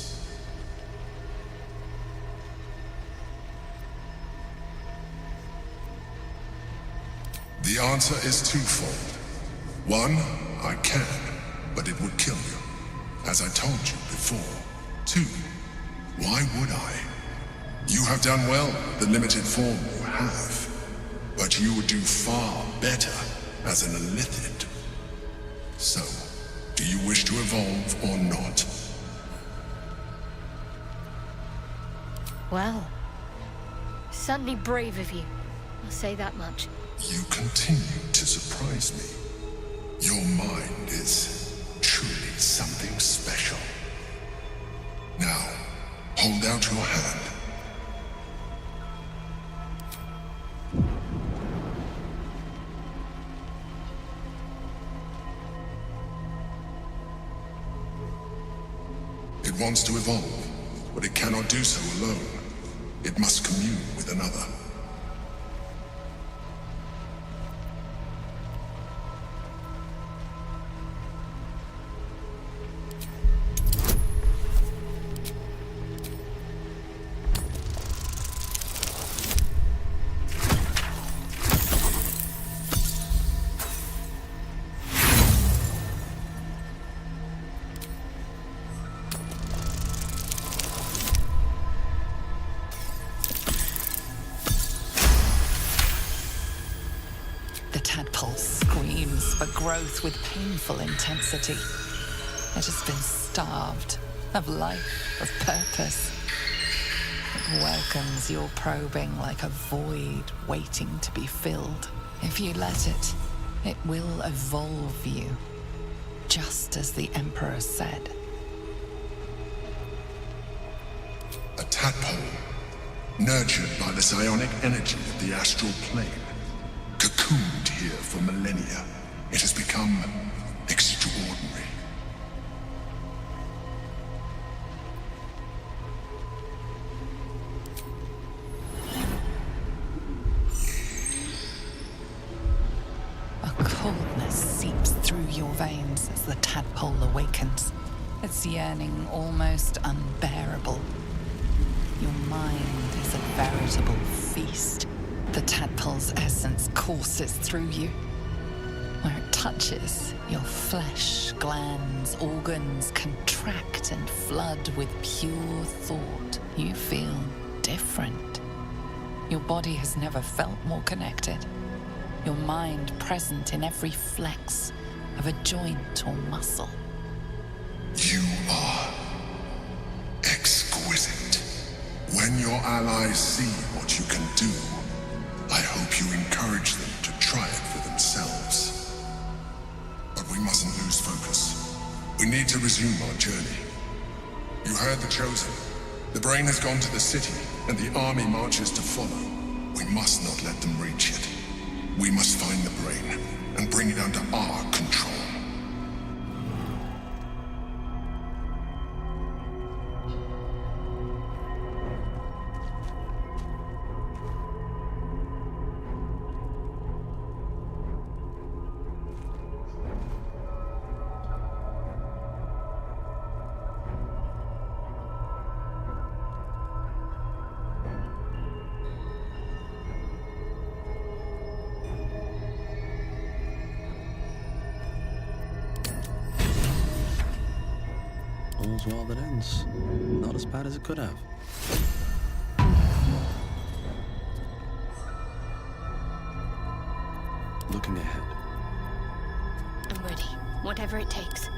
The answer is twofold. One, I can, but it would kill you, as I told you before. Two, why would I? You have done well with the limited form you have, but you would do far better as an Illithid. So, do you wish to evolve or not? Well, certainly brave of you. I'll say that much. You continue to surprise me. Your mind is truly something special. Now, hold out your hand. It wants to evolve, but it cannot do so alone. It must commune with another. The tadpole screams for growth with painful intensity. It has been starved of life, of purpose. It welcomes your probing like a void waiting to be filled. If you let it, it will evolve you, just as the Emperor said. A tadpole, nurtured by the psionic energy of the astral plane. Cocooned here for millennia, it has become extraordinary. A coldness seeps through your veins as the tadpole awakens, its yearning almost unbearable. Your mind is a veritable feast. The tadpole's essence courses through you. Where it touches, your flesh, glands, organs contract and flood with pure thought. You feel different. Your body has never felt more connected. Your mind present in every flex of a joint or muscle. You are exquisite. When your allies see what you can do, I hope you encourage them to try it for themselves. But we mustn't lose focus. We need to resume our journey. You heard the Chosen. The brain has gone to the city, and the army marches to follow. We must not let them reach it. We must find the brain, and bring it under our control. goes well that ends. Not as bad as it could have. Looking ahead. I'm ready. Whatever it takes.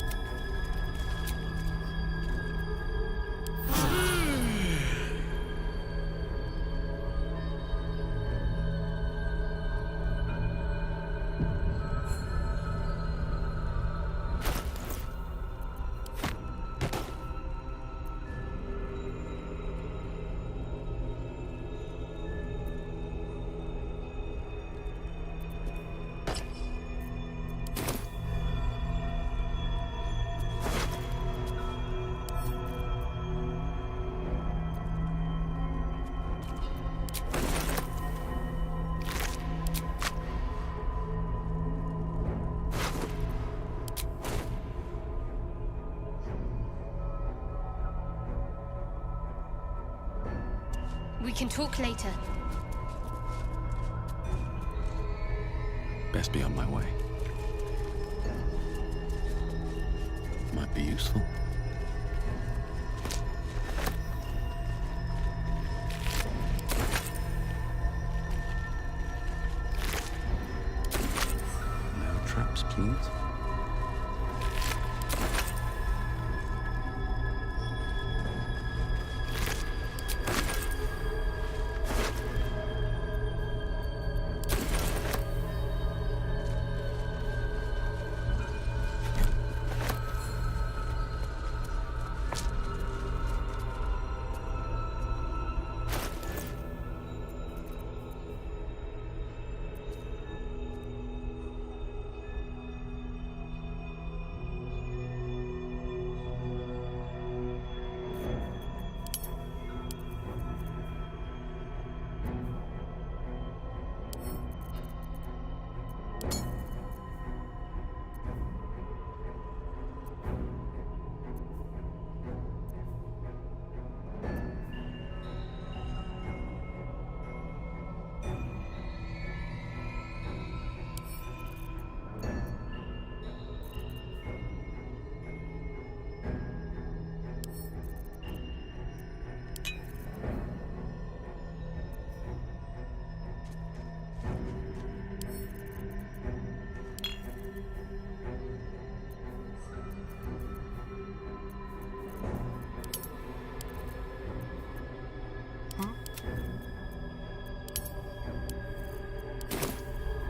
We can talk later. Best be on my way. Might be useful. No traps, please.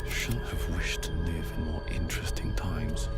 Should have wished to live in more interesting times.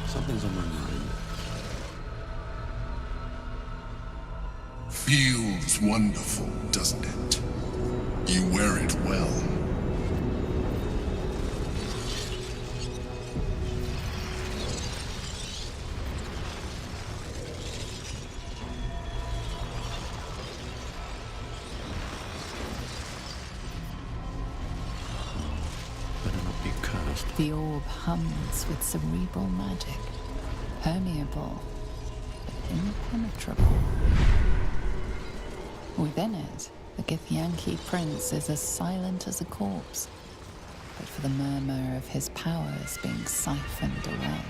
Something's on my mind. Feels wonderful, doesn't it? You wear it well. Better not be cursed. The orb hums with cerebral magic. Permeable, but impenetrable. Within it, the Githyanki prince is as silent as a corpse. but for the murmur of his powers being siphoned away.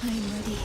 I'm ready.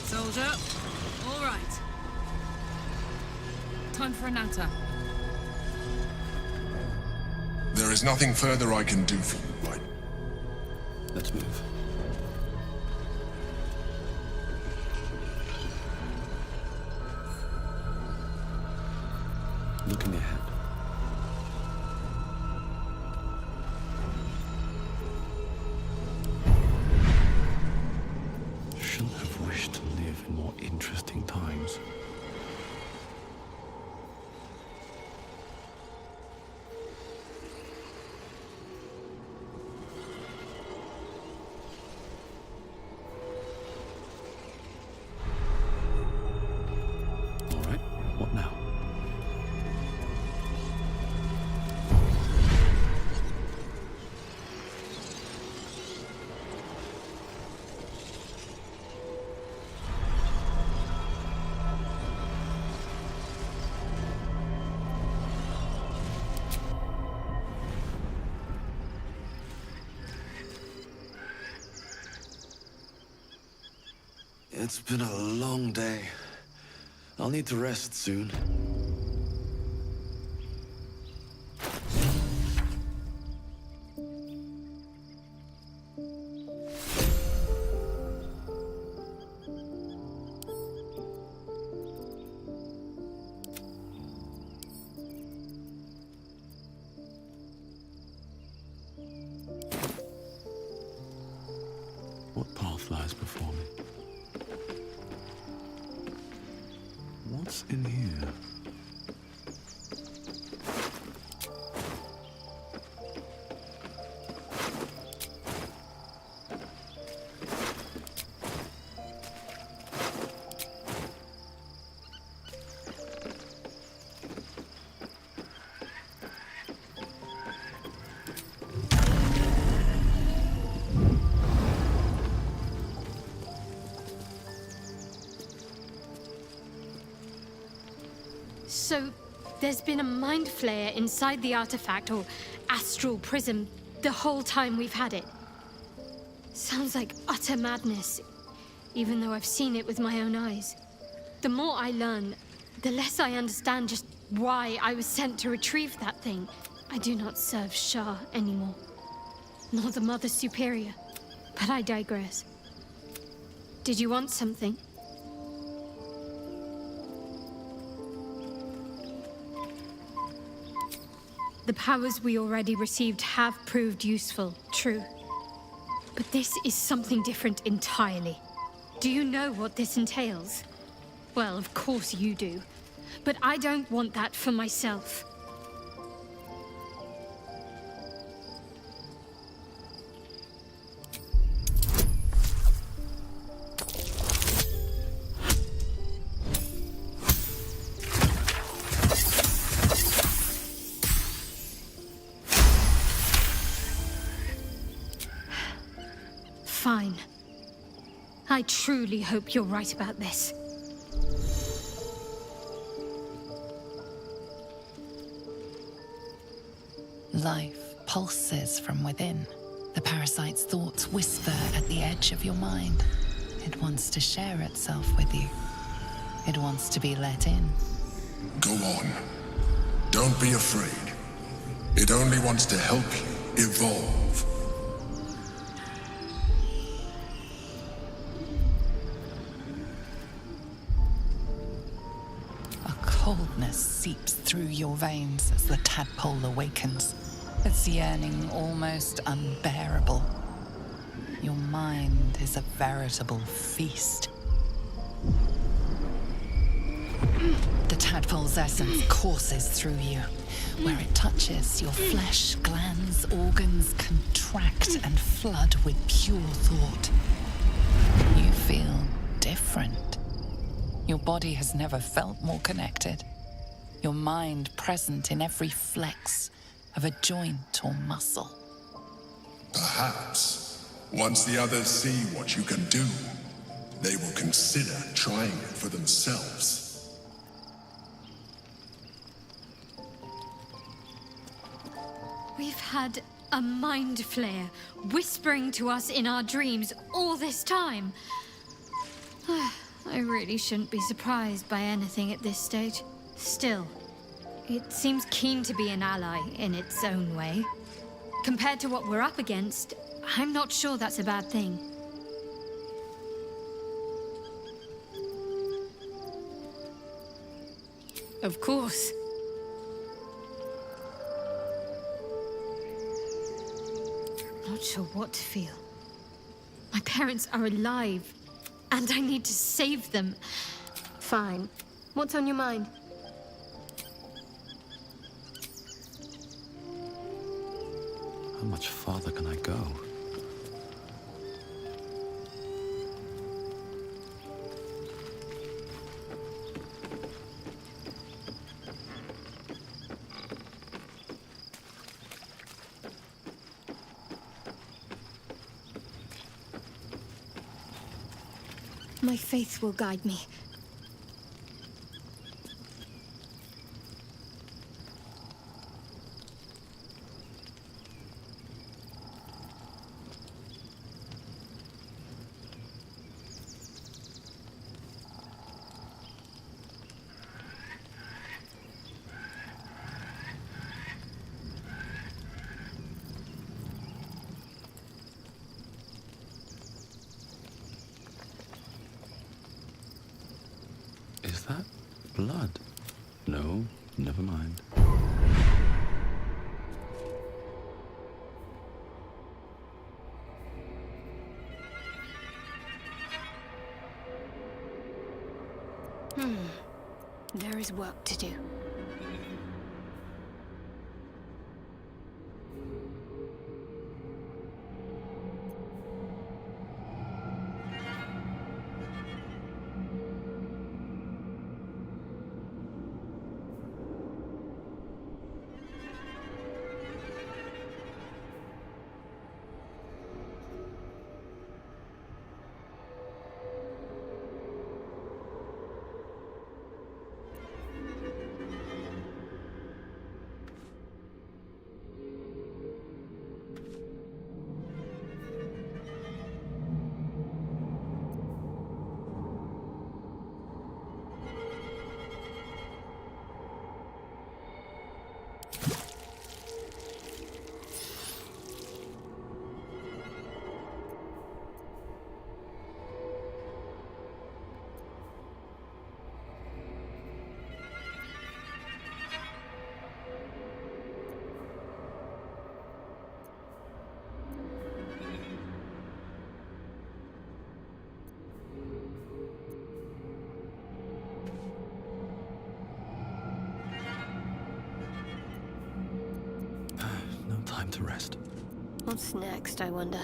Soldier, all right. Time for a natter. There is nothing further I can do for you, right? Let's move. Looking ahead. Shouldn't have wished to live in more interesting times. It's been a long day. I'll need to rest soon. What path lies before me? What's in here? So, there's been a mind flayer inside the artifact, or astral prism, the whole time we've had it. Sounds like utter madness, even though I've seen it with my own eyes. The more I learn, the less I understand just why I was sent to retrieve that thing. I do not serve Shah anymore, nor the Mother Superior, but I digress. Did you want something? The powers we already received have proved useful, true. But this is something different entirely. Do you know what this entails? Well, of course you do. But I don't want that for myself. Fine. I truly hope you're right about this. Life pulses from within. The parasite's thoughts whisper at the edge of your mind. It wants to share itself with you. It wants to be let in. Go on. Don't be afraid. It only wants to help you evolve. Coldness seeps through your veins as the tadpole awakens, its yearning almost unbearable. Your mind is a veritable feast. The tadpole's essence courses through you. Where it touches, your flesh, glands, organs contract and flood with pure thought. You feel different. Your body has never felt more connected. Your mind present in every flex of a joint or muscle. Perhaps, once the others see what you can do, they will consider trying it for themselves. We've had a mind flayer whispering to us in our dreams all this time. I really shouldn't be surprised by anything at this stage. Still, it seems keen to be an ally in its own way. Compared to what we're up against, I'm not sure that's a bad thing. Of course. Not sure what to feel. My parents are alive, and I need to save them. Fine. What's on your mind? How much farther can I go? My faith will guide me. blood. No, never mind. There is work to do. No time to rest. What's next, I wonder?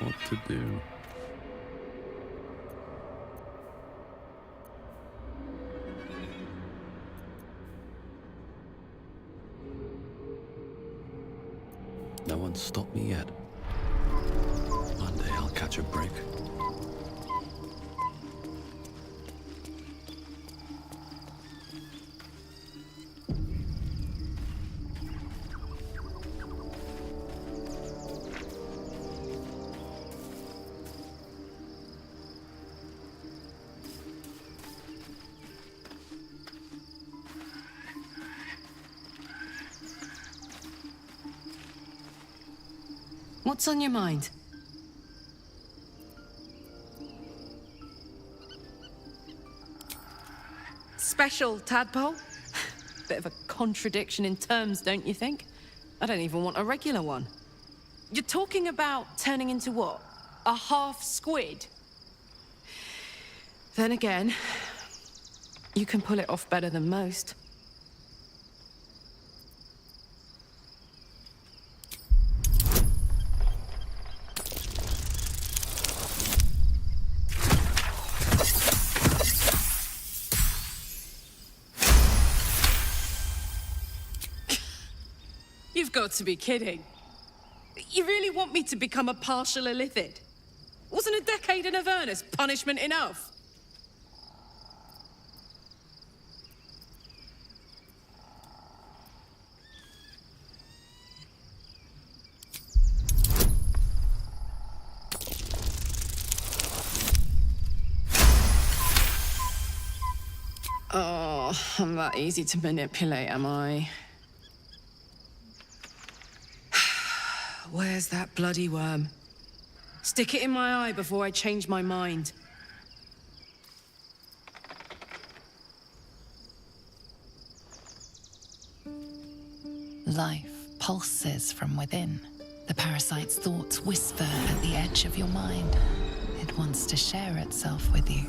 What to do? No one's stopped me yet. One day I'll catch a break. What's on your mind? Special tadpole? Bit of a contradiction in terms, don't you think? I don't even want a regular one. You're talking about turning into what? A half squid? Then again, you can pull it off better than most. You've got to be kidding. You really want me to become a partial illithid? Wasn't a decade in Avernus punishment enough? Oh, I'm that easy to manipulate, am I? Where's that bloody worm? Stick it in my eye before I change my mind. Life pulses from within. The parasite's thoughts whisper at the edge of your mind. It wants to share itself with you.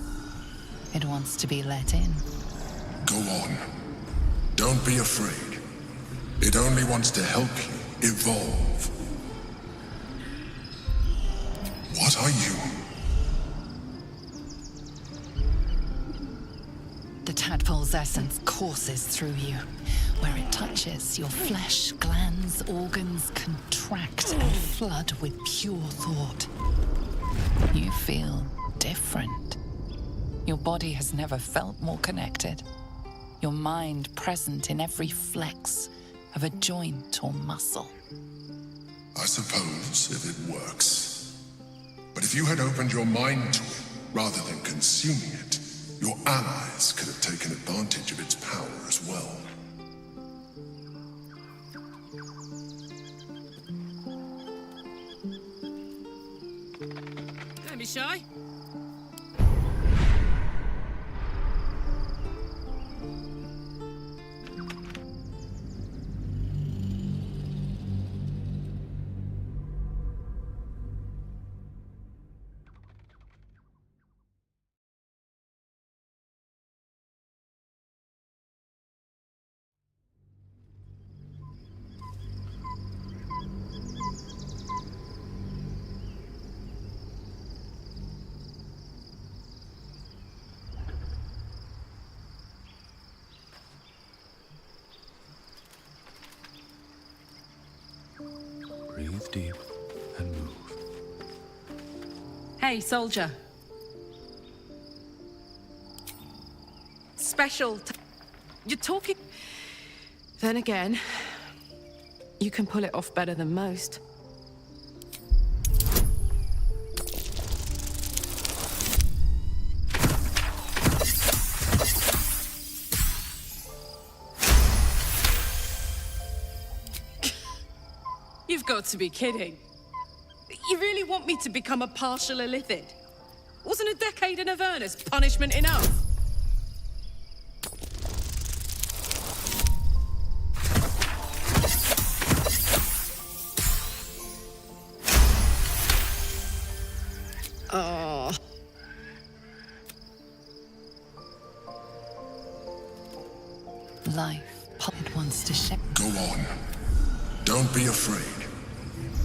It wants to be let in. Go on. Don't be afraid. It only wants to help you evolve. What are you? The tadpole's tadpole's essence courses through you. Where it touches, your flesh, glands, organs contract and flood with pure thought. You feel different. Your body has never felt more connected. Your mind present in every flex of a joint or muscle. I suppose if it works. But if you had opened your mind to it, rather than consuming it, your allies could have taken advantage of its power as well. Don't be shy. Breathe deep and move. Hey, soldier. You're talking... Then again, you can pull it off better than most. You've got to be kidding. You really want me to become a partial illithid? Wasn't a decade in Avernus punishment enough? Oh. Life, it wants to share. Go on. Don't be afraid.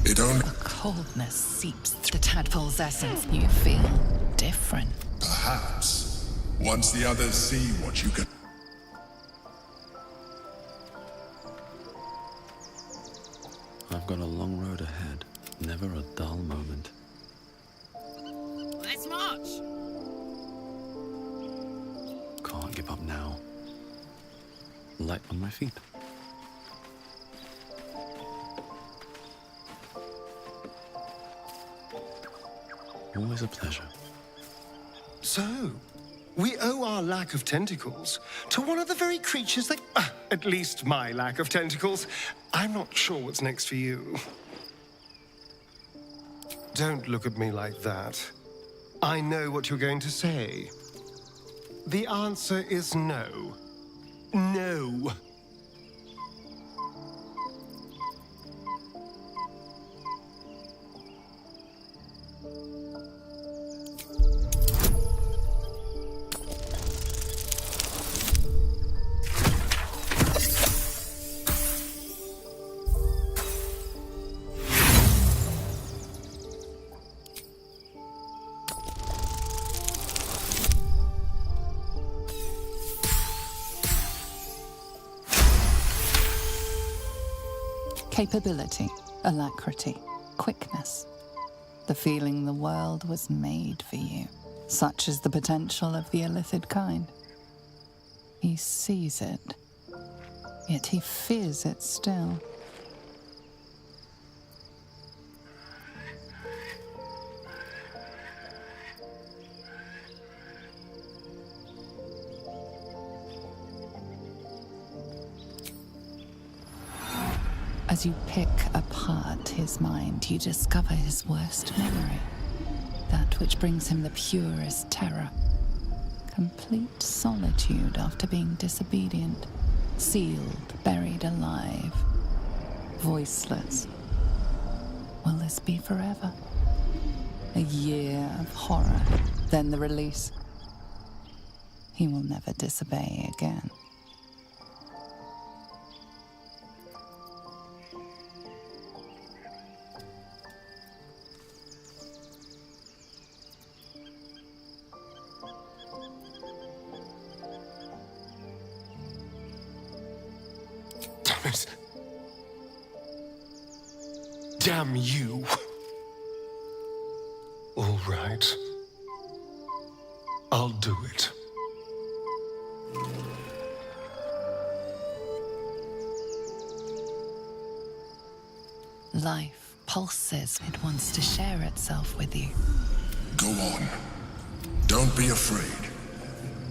It only... A coldness seeps through the tadpole's essence. You feel different. Perhaps. Once the others see what you can... I've got a long road ahead. Never a dull moment. Let's march. Can't give up now. Light on my feet. Always a pleasure. So, we owe our lack of tentacles to one of the very creatures that... at least my lack of tentacles. I'm not sure what's next for you. Don't look at me like that. I know what you're going to say. The answer is no. No. Capability, alacrity, quickness. The feeling the world was made for you. Such is the potential of the illithid kind. He sees it, yet he fears it still. As you pick apart his mind, you discover his worst memory. That which brings him the purest terror. Complete solitude after being disobedient. Sealed, buried alive. Voiceless. Will this be forever? A year of horror, then the release. He will never disobey again. Damn you. All right. I'll do it. Life pulses. It wants to share itself with you. Go on. Don't be afraid.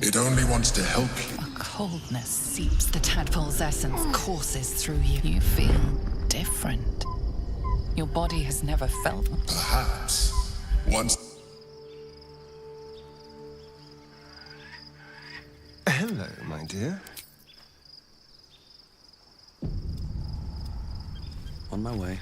It only wants to help you. A coldness seeps. The tadpole's essence courses through you. You feel different. Your body has never felt. Perhaps. Once. Hello, my dear. On my way.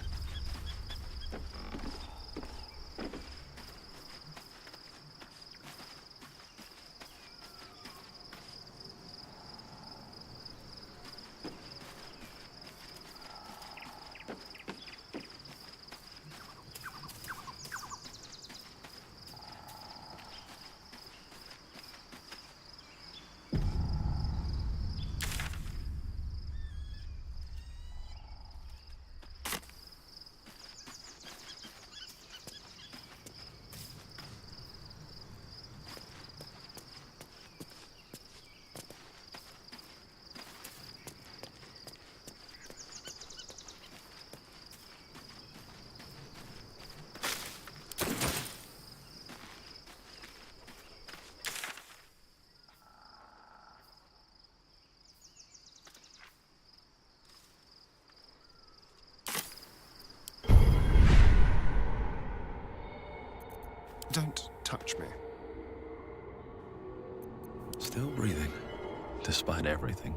Don't touch me. Still breathing, despite everything.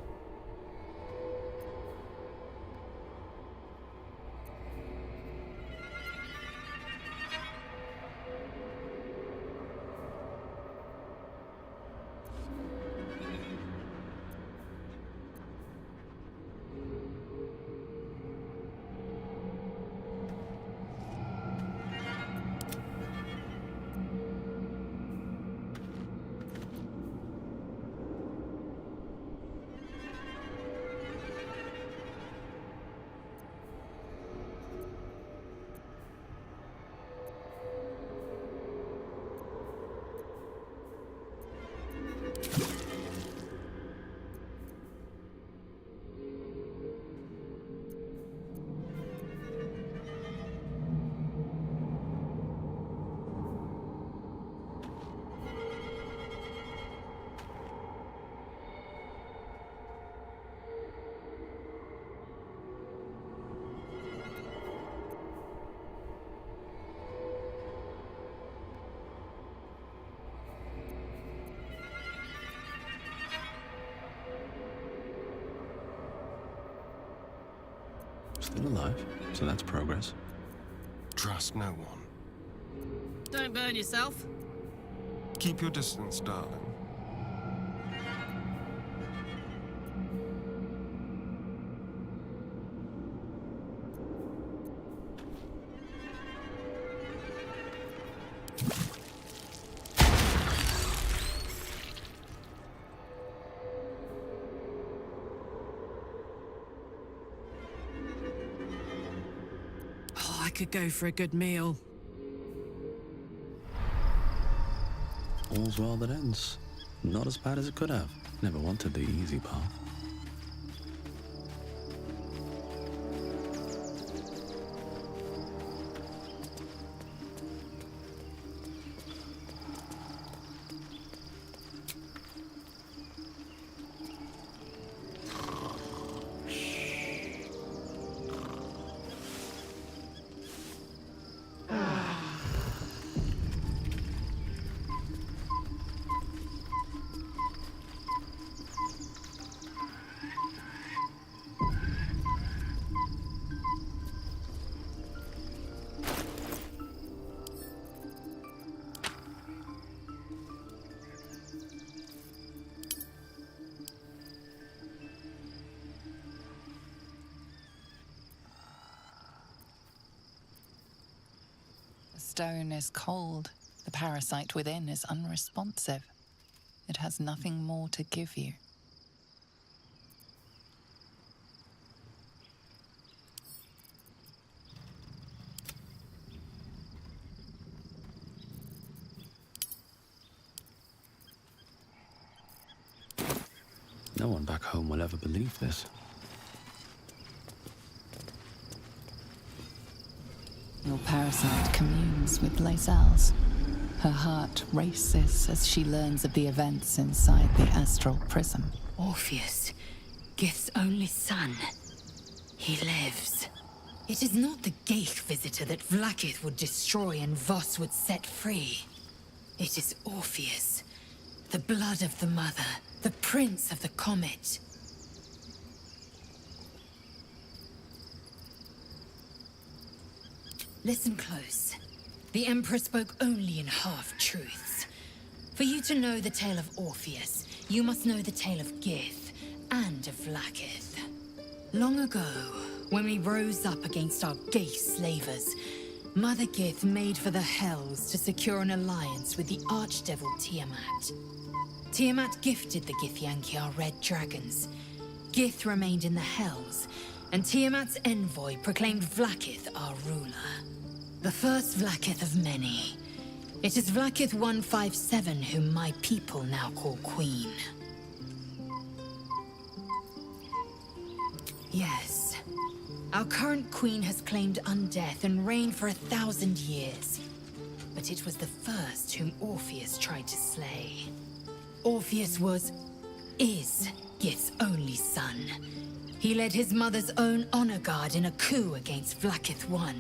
Still alive, so that's progress. Trust no one. Don't burn yourself. Keep your distance, darling. Oh, I could go for a good meal. All's well that ends. Not as bad as it could have. Never wanted the easy path. The stone is cold. The parasite within is unresponsive. It has nothing more to give you. No one back home will ever believe this. Your parasite communes with Lae'zel's. Her heart races as she learns of the events inside the astral prism. Orpheus, Gith's only son. He lives. It is not the Geich visitor that Vlaakith would destroy and Voss would set free. It is Orpheus, the blood of the mother, the prince of the comet. Listen close. The Emperor spoke only in half-truths. For you to know the tale of Orpheus, you must know the tale of Gith and of Vlaakith. Long ago, when we rose up against our Geich slavers, Mother Gith made for the Hells to secure an alliance with the Archdevil Tiamat. Tiamat gifted the Githyanki our red dragons. Gith remained in the Hells, and Tiamat's envoy proclaimed Vlaakith our ruler. The first Vlaakith of many. It is Vlaakith 157 whom my people now call Queen. Yes. Our current queen has claimed undeath and reigned for 1,000 years. But it was the first whom Orpheus tried to slay. Orpheus is Gith's only son. He led his mother's own honor guard in a coup against Vlaakith I.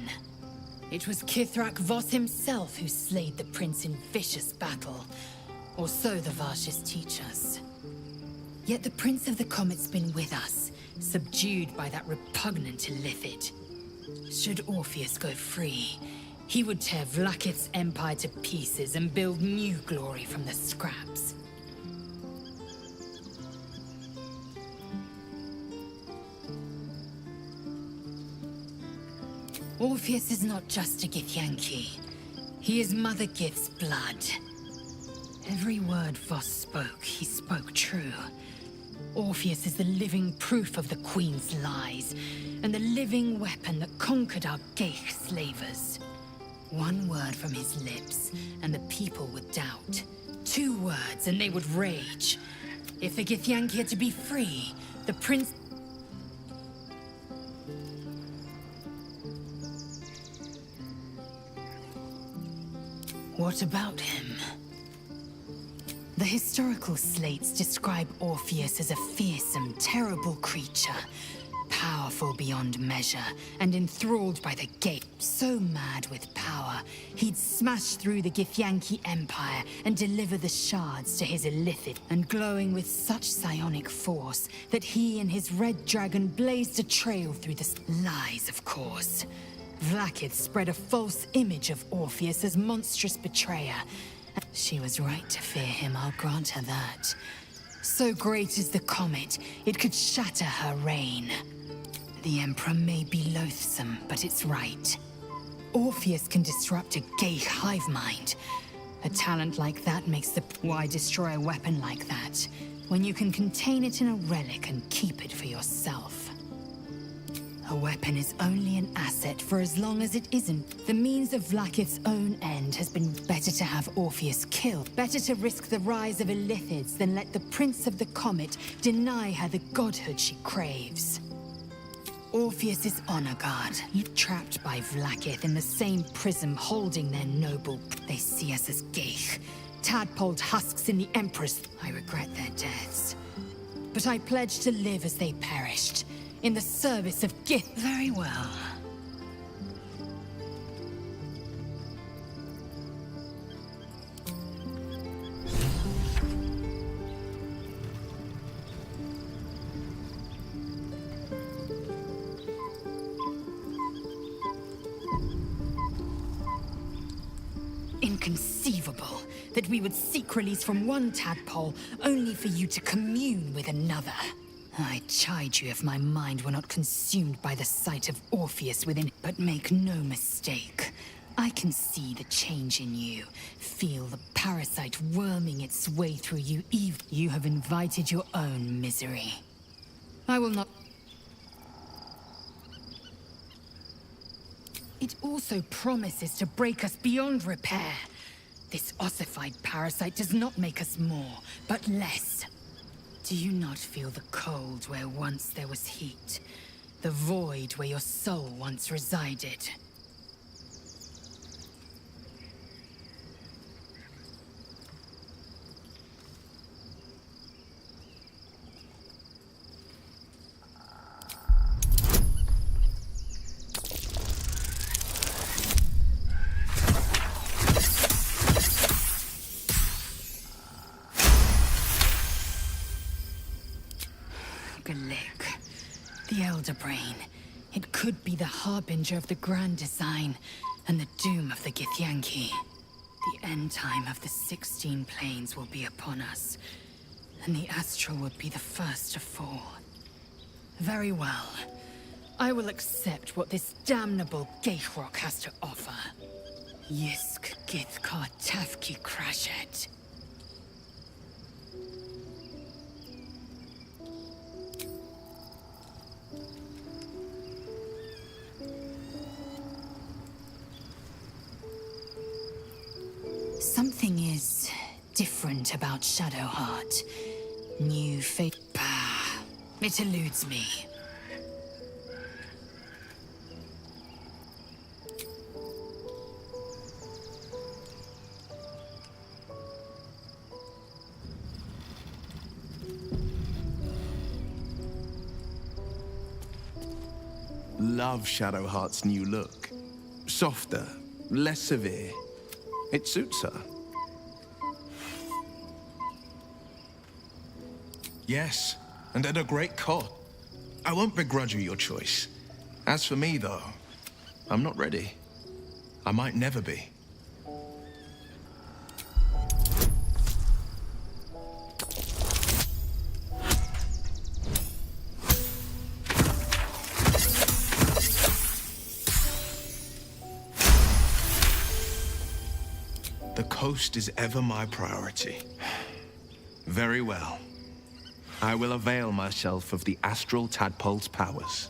It was Kithrak Voss himself who slayed the prince in vicious battle, or so the Varshas teach us. Yet the Prince of the Comet's been with us, subdued by that repugnant Illithid. Should Orpheus go free, he would tear Vlaakith's empire to pieces and build new glory from the scraps. Orpheus is not just a Githyanki. He is Mother Gith's blood. Every word Voss spoke, he spoke true. Orpheus is the living proof of the Queen's lies, and the living weapon that conquered our Geich slavers. One word from his lips, and the people would doubt. 2 words, and they would rage. If the Githyanki are to be free, the prince... What about him? The historical slates describe Orpheus as a fearsome, terrible creature, powerful beyond measure, and enthralled by the gate. So mad with power, he'd smash through the Githyanki Empire and deliver the shards to his Illithid, and glowing with such psionic force that he and his red dragon blazed a trail through the lies, of course. Vlaakith spread a false image of Orpheus as monstrous betrayer. She was right to fear him, I'll grant her that. So great is the comet, it could shatter her reign. The Emperor may be loathsome, but it's right. Orpheus can disrupt a Geich hive mind. A talent like that makes the... Why destroy a weapon like that, when you can contain it in a relic and keep it for yourself? A weapon is only an asset for as long as it isn't. The means of Vlaakith's own end has been better to have Orpheus killed. Better to risk the rise of Illithids than let the Prince of the Comet deny her the godhood she craves. Orpheus's honor guard, trapped by Vlaakith in the same prism holding their noble... They see us as Geich, tadpoled husks in the Empress. I regret their deaths. But I pledge to live as they perished. In the service of Gith. Very well. Inconceivable that we would seek release from one tadpole only for you to commune with another. I'd chide you if my mind were not consumed by the sight of Orpheus within. But make no mistake, I can see the change in you, feel the parasite worming its way through you. You have invited your own misery. I will not... It also promises to break us beyond repair. This ossified parasite does not make us more, but less. Do you not feel the cold where once there was heat? The void where your soul once resided? Galik, the Elder Brain. It could be the harbinger of the grand design and the doom of the Githyanki. The end time of the 16 planes will be upon us, and the Astral would be the first to fall. Very well. I will accept what this damnable Gaterock has to offer. Yisk Githkar Tafki Crashet. Something is different about Shadowheart. New fate. Bah, it eludes me. Love Shadowheart's new look. Softer, less severe. It suits her. Yes, and at a great cost. I won't begrudge you your choice. As for me, though, I'm not ready. I might never be. The coast is ever my priority. Very well. I will avail myself of the Astral Tadpole's powers.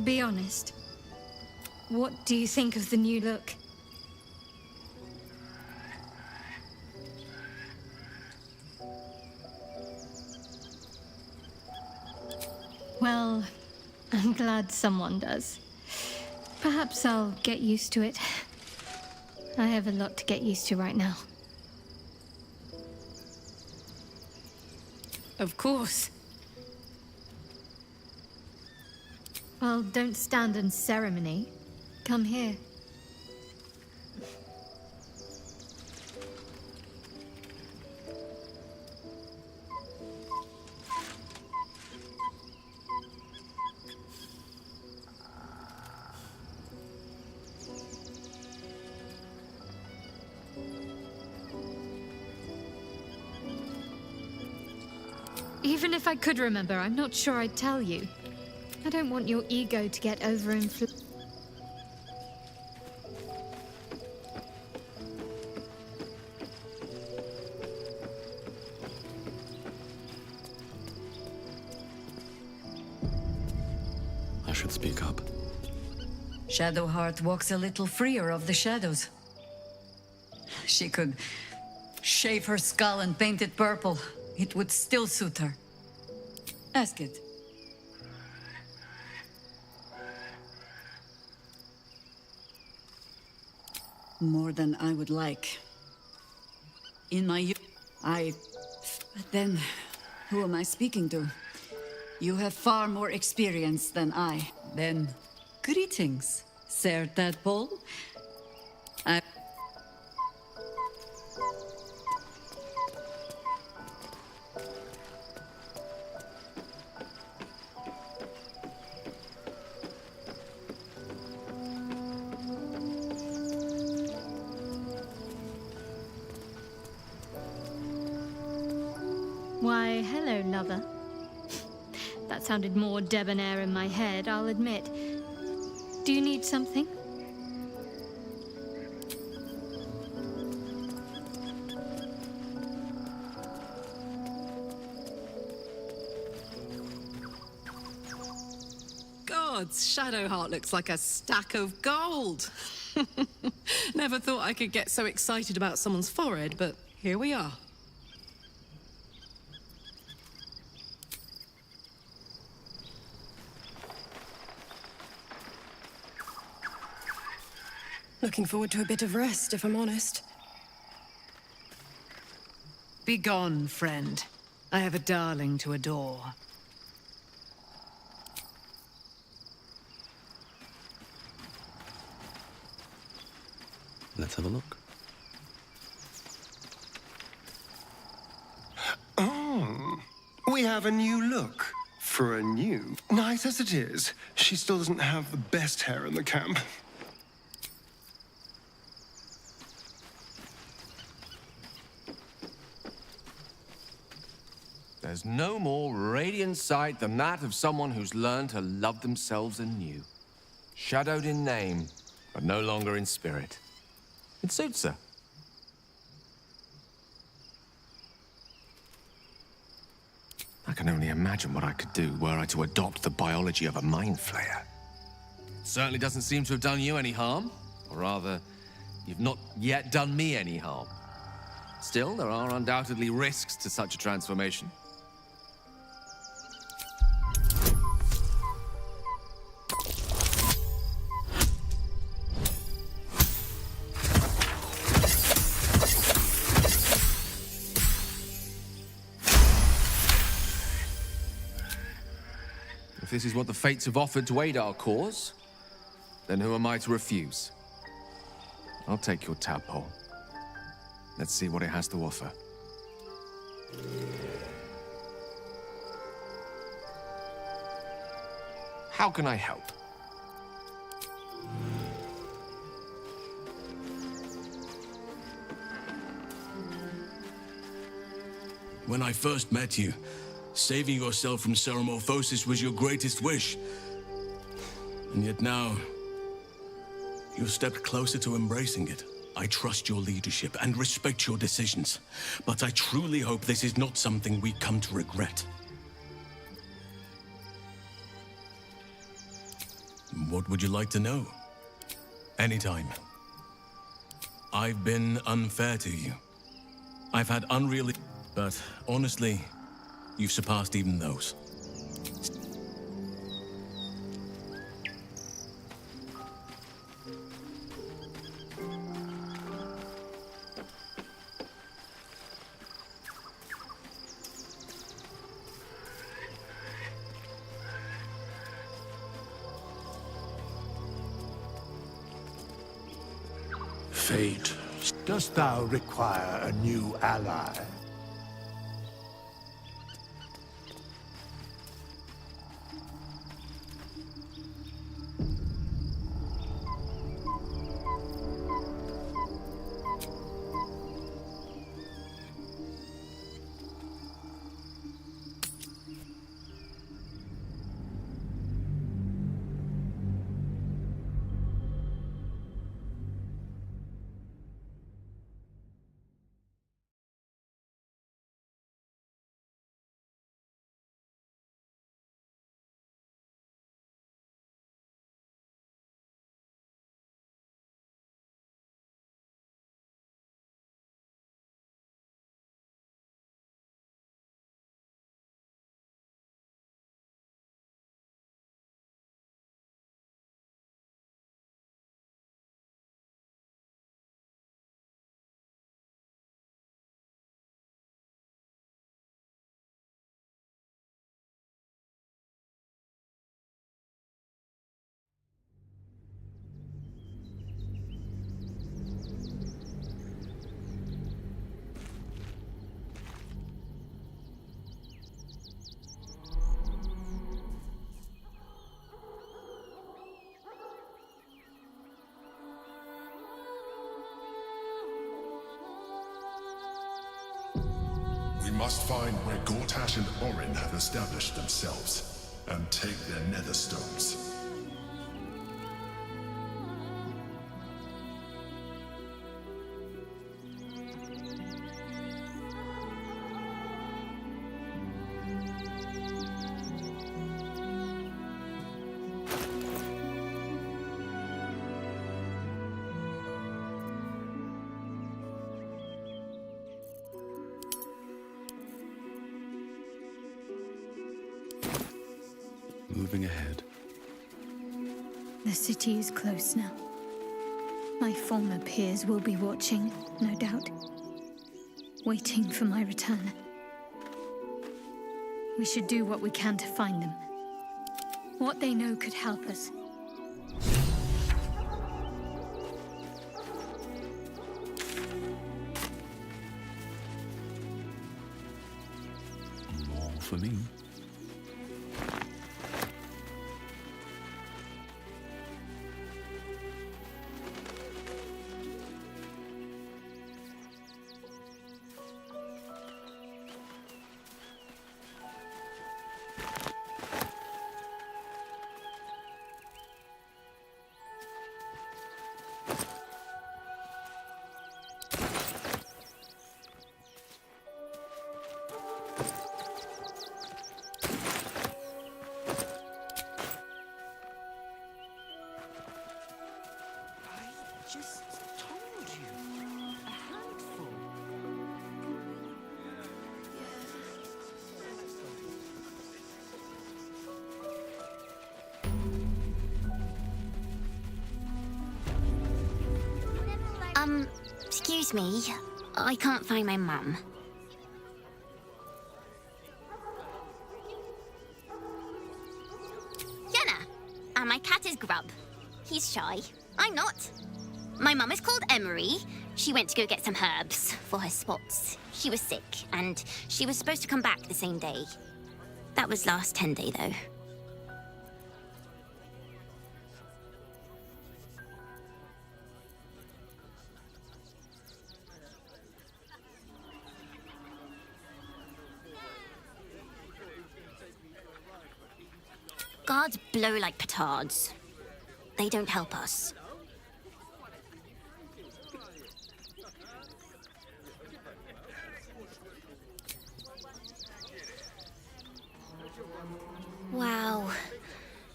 Be honest. What do you think of the new look? Well, I'm glad someone does. Perhaps I'll get used to it. I have a lot to get used to right now. Of course. Well, don't stand in ceremony. Come here. Even if I could remember, I'm not sure I'd tell you. I don't want your ego to get overinflated. I should speak up. Shadowheart walks a little freer of the shadows. She could shave her skull and paint it purple. It would still suit her. Ask it. More than I would like. In my youth, But then, who am I speaking to? You have far more experience than I. Then, greetings, Sir Tadpole. Why, hello, lover. That sounded more debonair in my head, I'll admit. Do you need something? gods, Shadowheart looks like a stack of gold. Never thought I could get so excited about someone's forehead, but here we are. Looking forward to a bit of rest, if I'm honest. Begone, friend. I have a darling to adore. Let's have a look. Oh, we have a new look. For a new. Nice as it is, she still doesn't have the best hair in the camp. There's no more radiant sight than that of someone who's learned to love themselves anew. Shadowed in name, but no longer in spirit. It suits her. I can only imagine what I could do were I to adopt the biology of a mind flayer. Certainly doesn't seem to have done you any harm. Or rather, you've not yet done me any harm. Still, there are undoubtedly risks to such a transformation. If this is what the fates have offered to aid our cause, then who am I to refuse? I'll take your tadpole. Let's see what it has to offer. How can I help? When I first met you, saving yourself from ceremorphosis was your greatest wish. And yet now, you've stepped closer to embracing it. I trust your leadership and respect your decisions, but I truly hope this is not something we come to regret. What would you like to know? Anytime. I've been unfair to you. I've had unreal... But honestly, you've surpassed even those. Fate, dost thou require a new ally? We must find where Gortash and Orin have established themselves, and take their nether stones. moving ahead. The city is close now. My former peers will be watching, no doubt. Waiting for my return. We should do what we can to find them. What they know could help us. More for me. Just told you. A handful. Excuse me. I can't find my mum. Yenna! And my cat is Grub. He's shy. I'm not. My mum is called Emery. She went to go get some herbs for her spots. She was sick, and she was supposed to come back the same day. That was last 10 day, though. Guards blow like petards. They don't help us. Wow.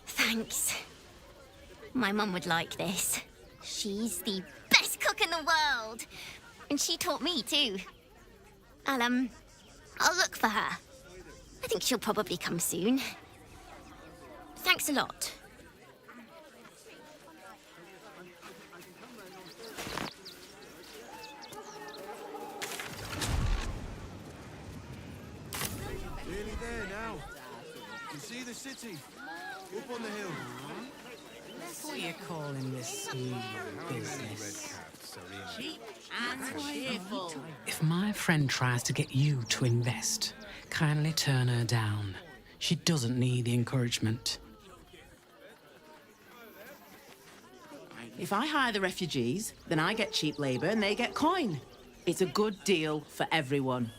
Thanks. My mum would like this. She's the best cook in the world. And she taught me too. I'll look for her. I think she'll probably come soon. Thanks a lot. Nearly there now. You can see the city. Up on the hill. What are you calling this smooth business? Cheap and cheerful. If my friend tries to get you to invest, kindly turn her down. She doesn't need the encouragement. If I hire the refugees, then I get cheap labor and they get coin. It's a good deal for everyone.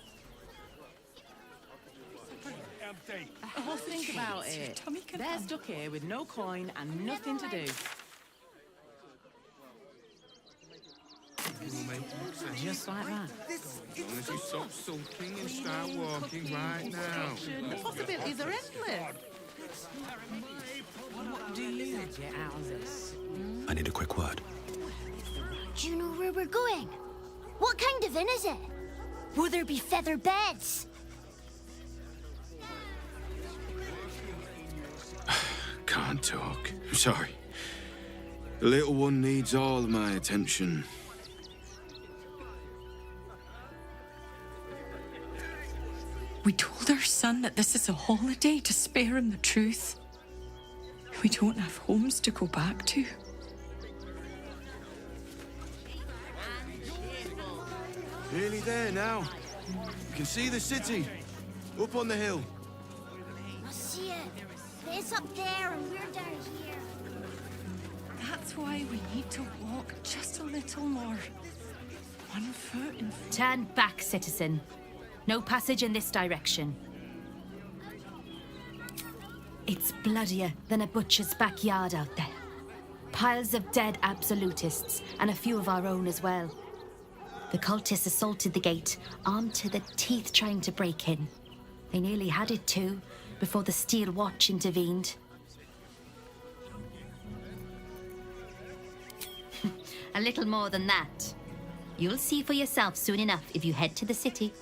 Oh, think about it. They're stuck here with no coin and nothing to do. Just like that. As long as you stop sulking and start walking right now. The possibilities are endless. What do you get out of this? I need a quick word. Do you know where we're going? What kind of inn is it? Will there be feather beds? Can't talk. I'm sorry. The little one needs all of my attention. We told our son that this is a holiday to spare him the truth. We don't have homes to go back to. Nearly there now. You can see the city. Up on the hill. I see it. It's up there and we're down here. That's why we need to walk just a little more. One foot in front. Turn back, citizen. No passage in this direction. It's bloodier than a butcher's backyard out there. Piles of dead absolutists, and a few of our own as well. The cultists assaulted the gate, armed to the teeth trying to break in. They nearly had it too, before the Steel Watch intervened. A little more than that. You'll see for yourself soon enough if you head to the city.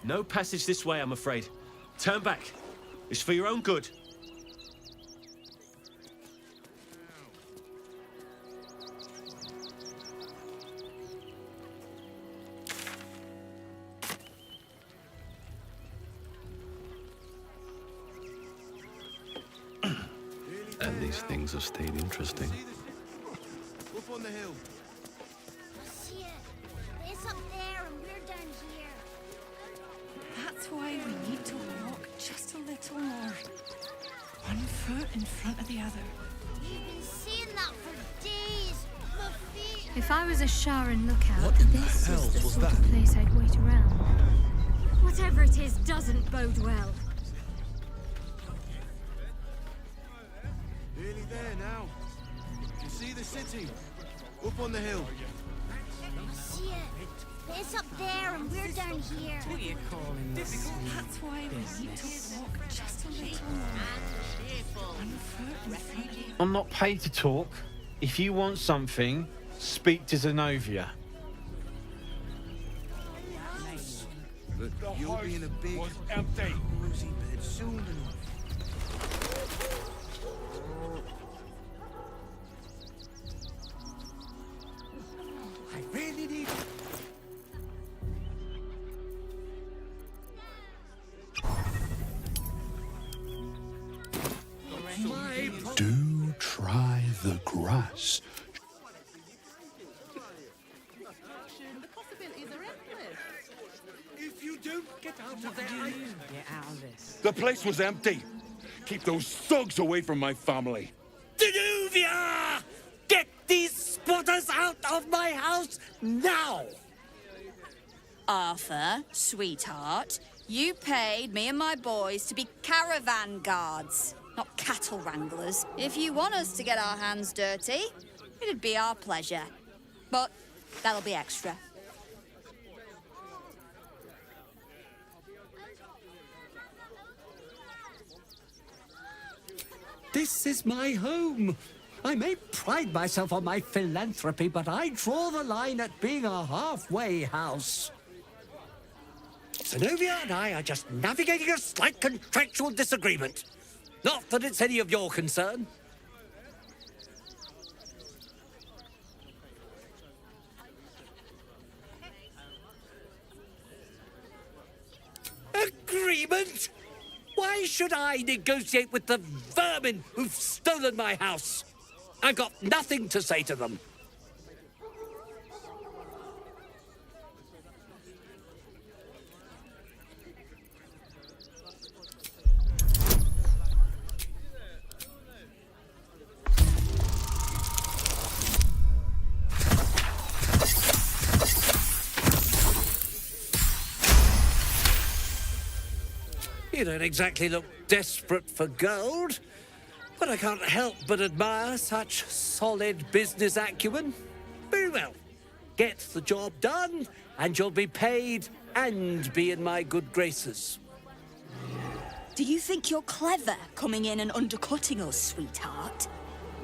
No passage this way, I'm afraid. Turn back. It's for your own good. And these things have stayed interesting. Up on the hill. See it? It's up there and we're down here. That's why we need to walk just a little more. One foot in front of the other. You've been saying that for days. My feet. If I was a Sharon lookout, What in the this hell is the was sort that? of place I'd wait around. Whatever it is doesn't bode well. Nearly there now. You see the city? Up on the hill. See it? It's up there and we're down here. What are you calling this? That's why we need to walk just a little more. One foot in front of the other. I'm not paid to talk. If you want something, speak to Zenobia. But you'll be in a big, empty. cozy bed soon enough. I really need... Do try the grass. If you don't get out of there, Get out of this. The place was empty. Keep those thugs away from my family. Danuvia! Get these squatters out of my house now! Arthur, sweetheart, you paid me and my boys to be caravan guards, not cattle wranglers. If you want us to get our hands dirty, it'd be our pleasure. But that'll be extra. This is my home. I may pride myself on my philanthropy, but I draw the line at being a halfway house. Zenobia and I are just navigating a slight contractual disagreement. Not that it's any of your concern. Agreement? Why should I negotiate with the vermin who've stolen my house? I've got nothing to say to them. You don't exactly look desperate for gold, but I can't help but admire such solid business acumen. Very well. Get the job done, and you'll be paid and be in my good graces. Do you think you're clever coming in and undercutting us, sweetheart?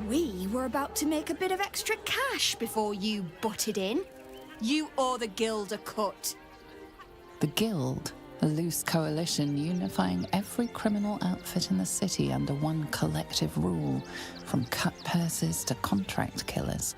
We were about to make a bit of extra cash before you butted in. You owe the guild a cut. The Guild, a loose coalition unifying every criminal outfit in the city under one collective rule, from cut purses to contract killers.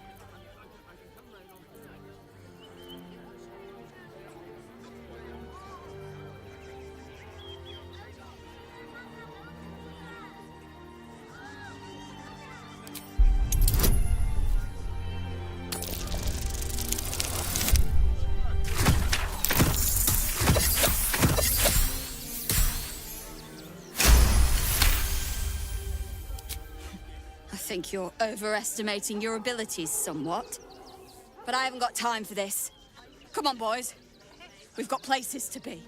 I think you're overestimating your abilities somewhat. But I haven't got time for this. Come on, boys. We've got places to be.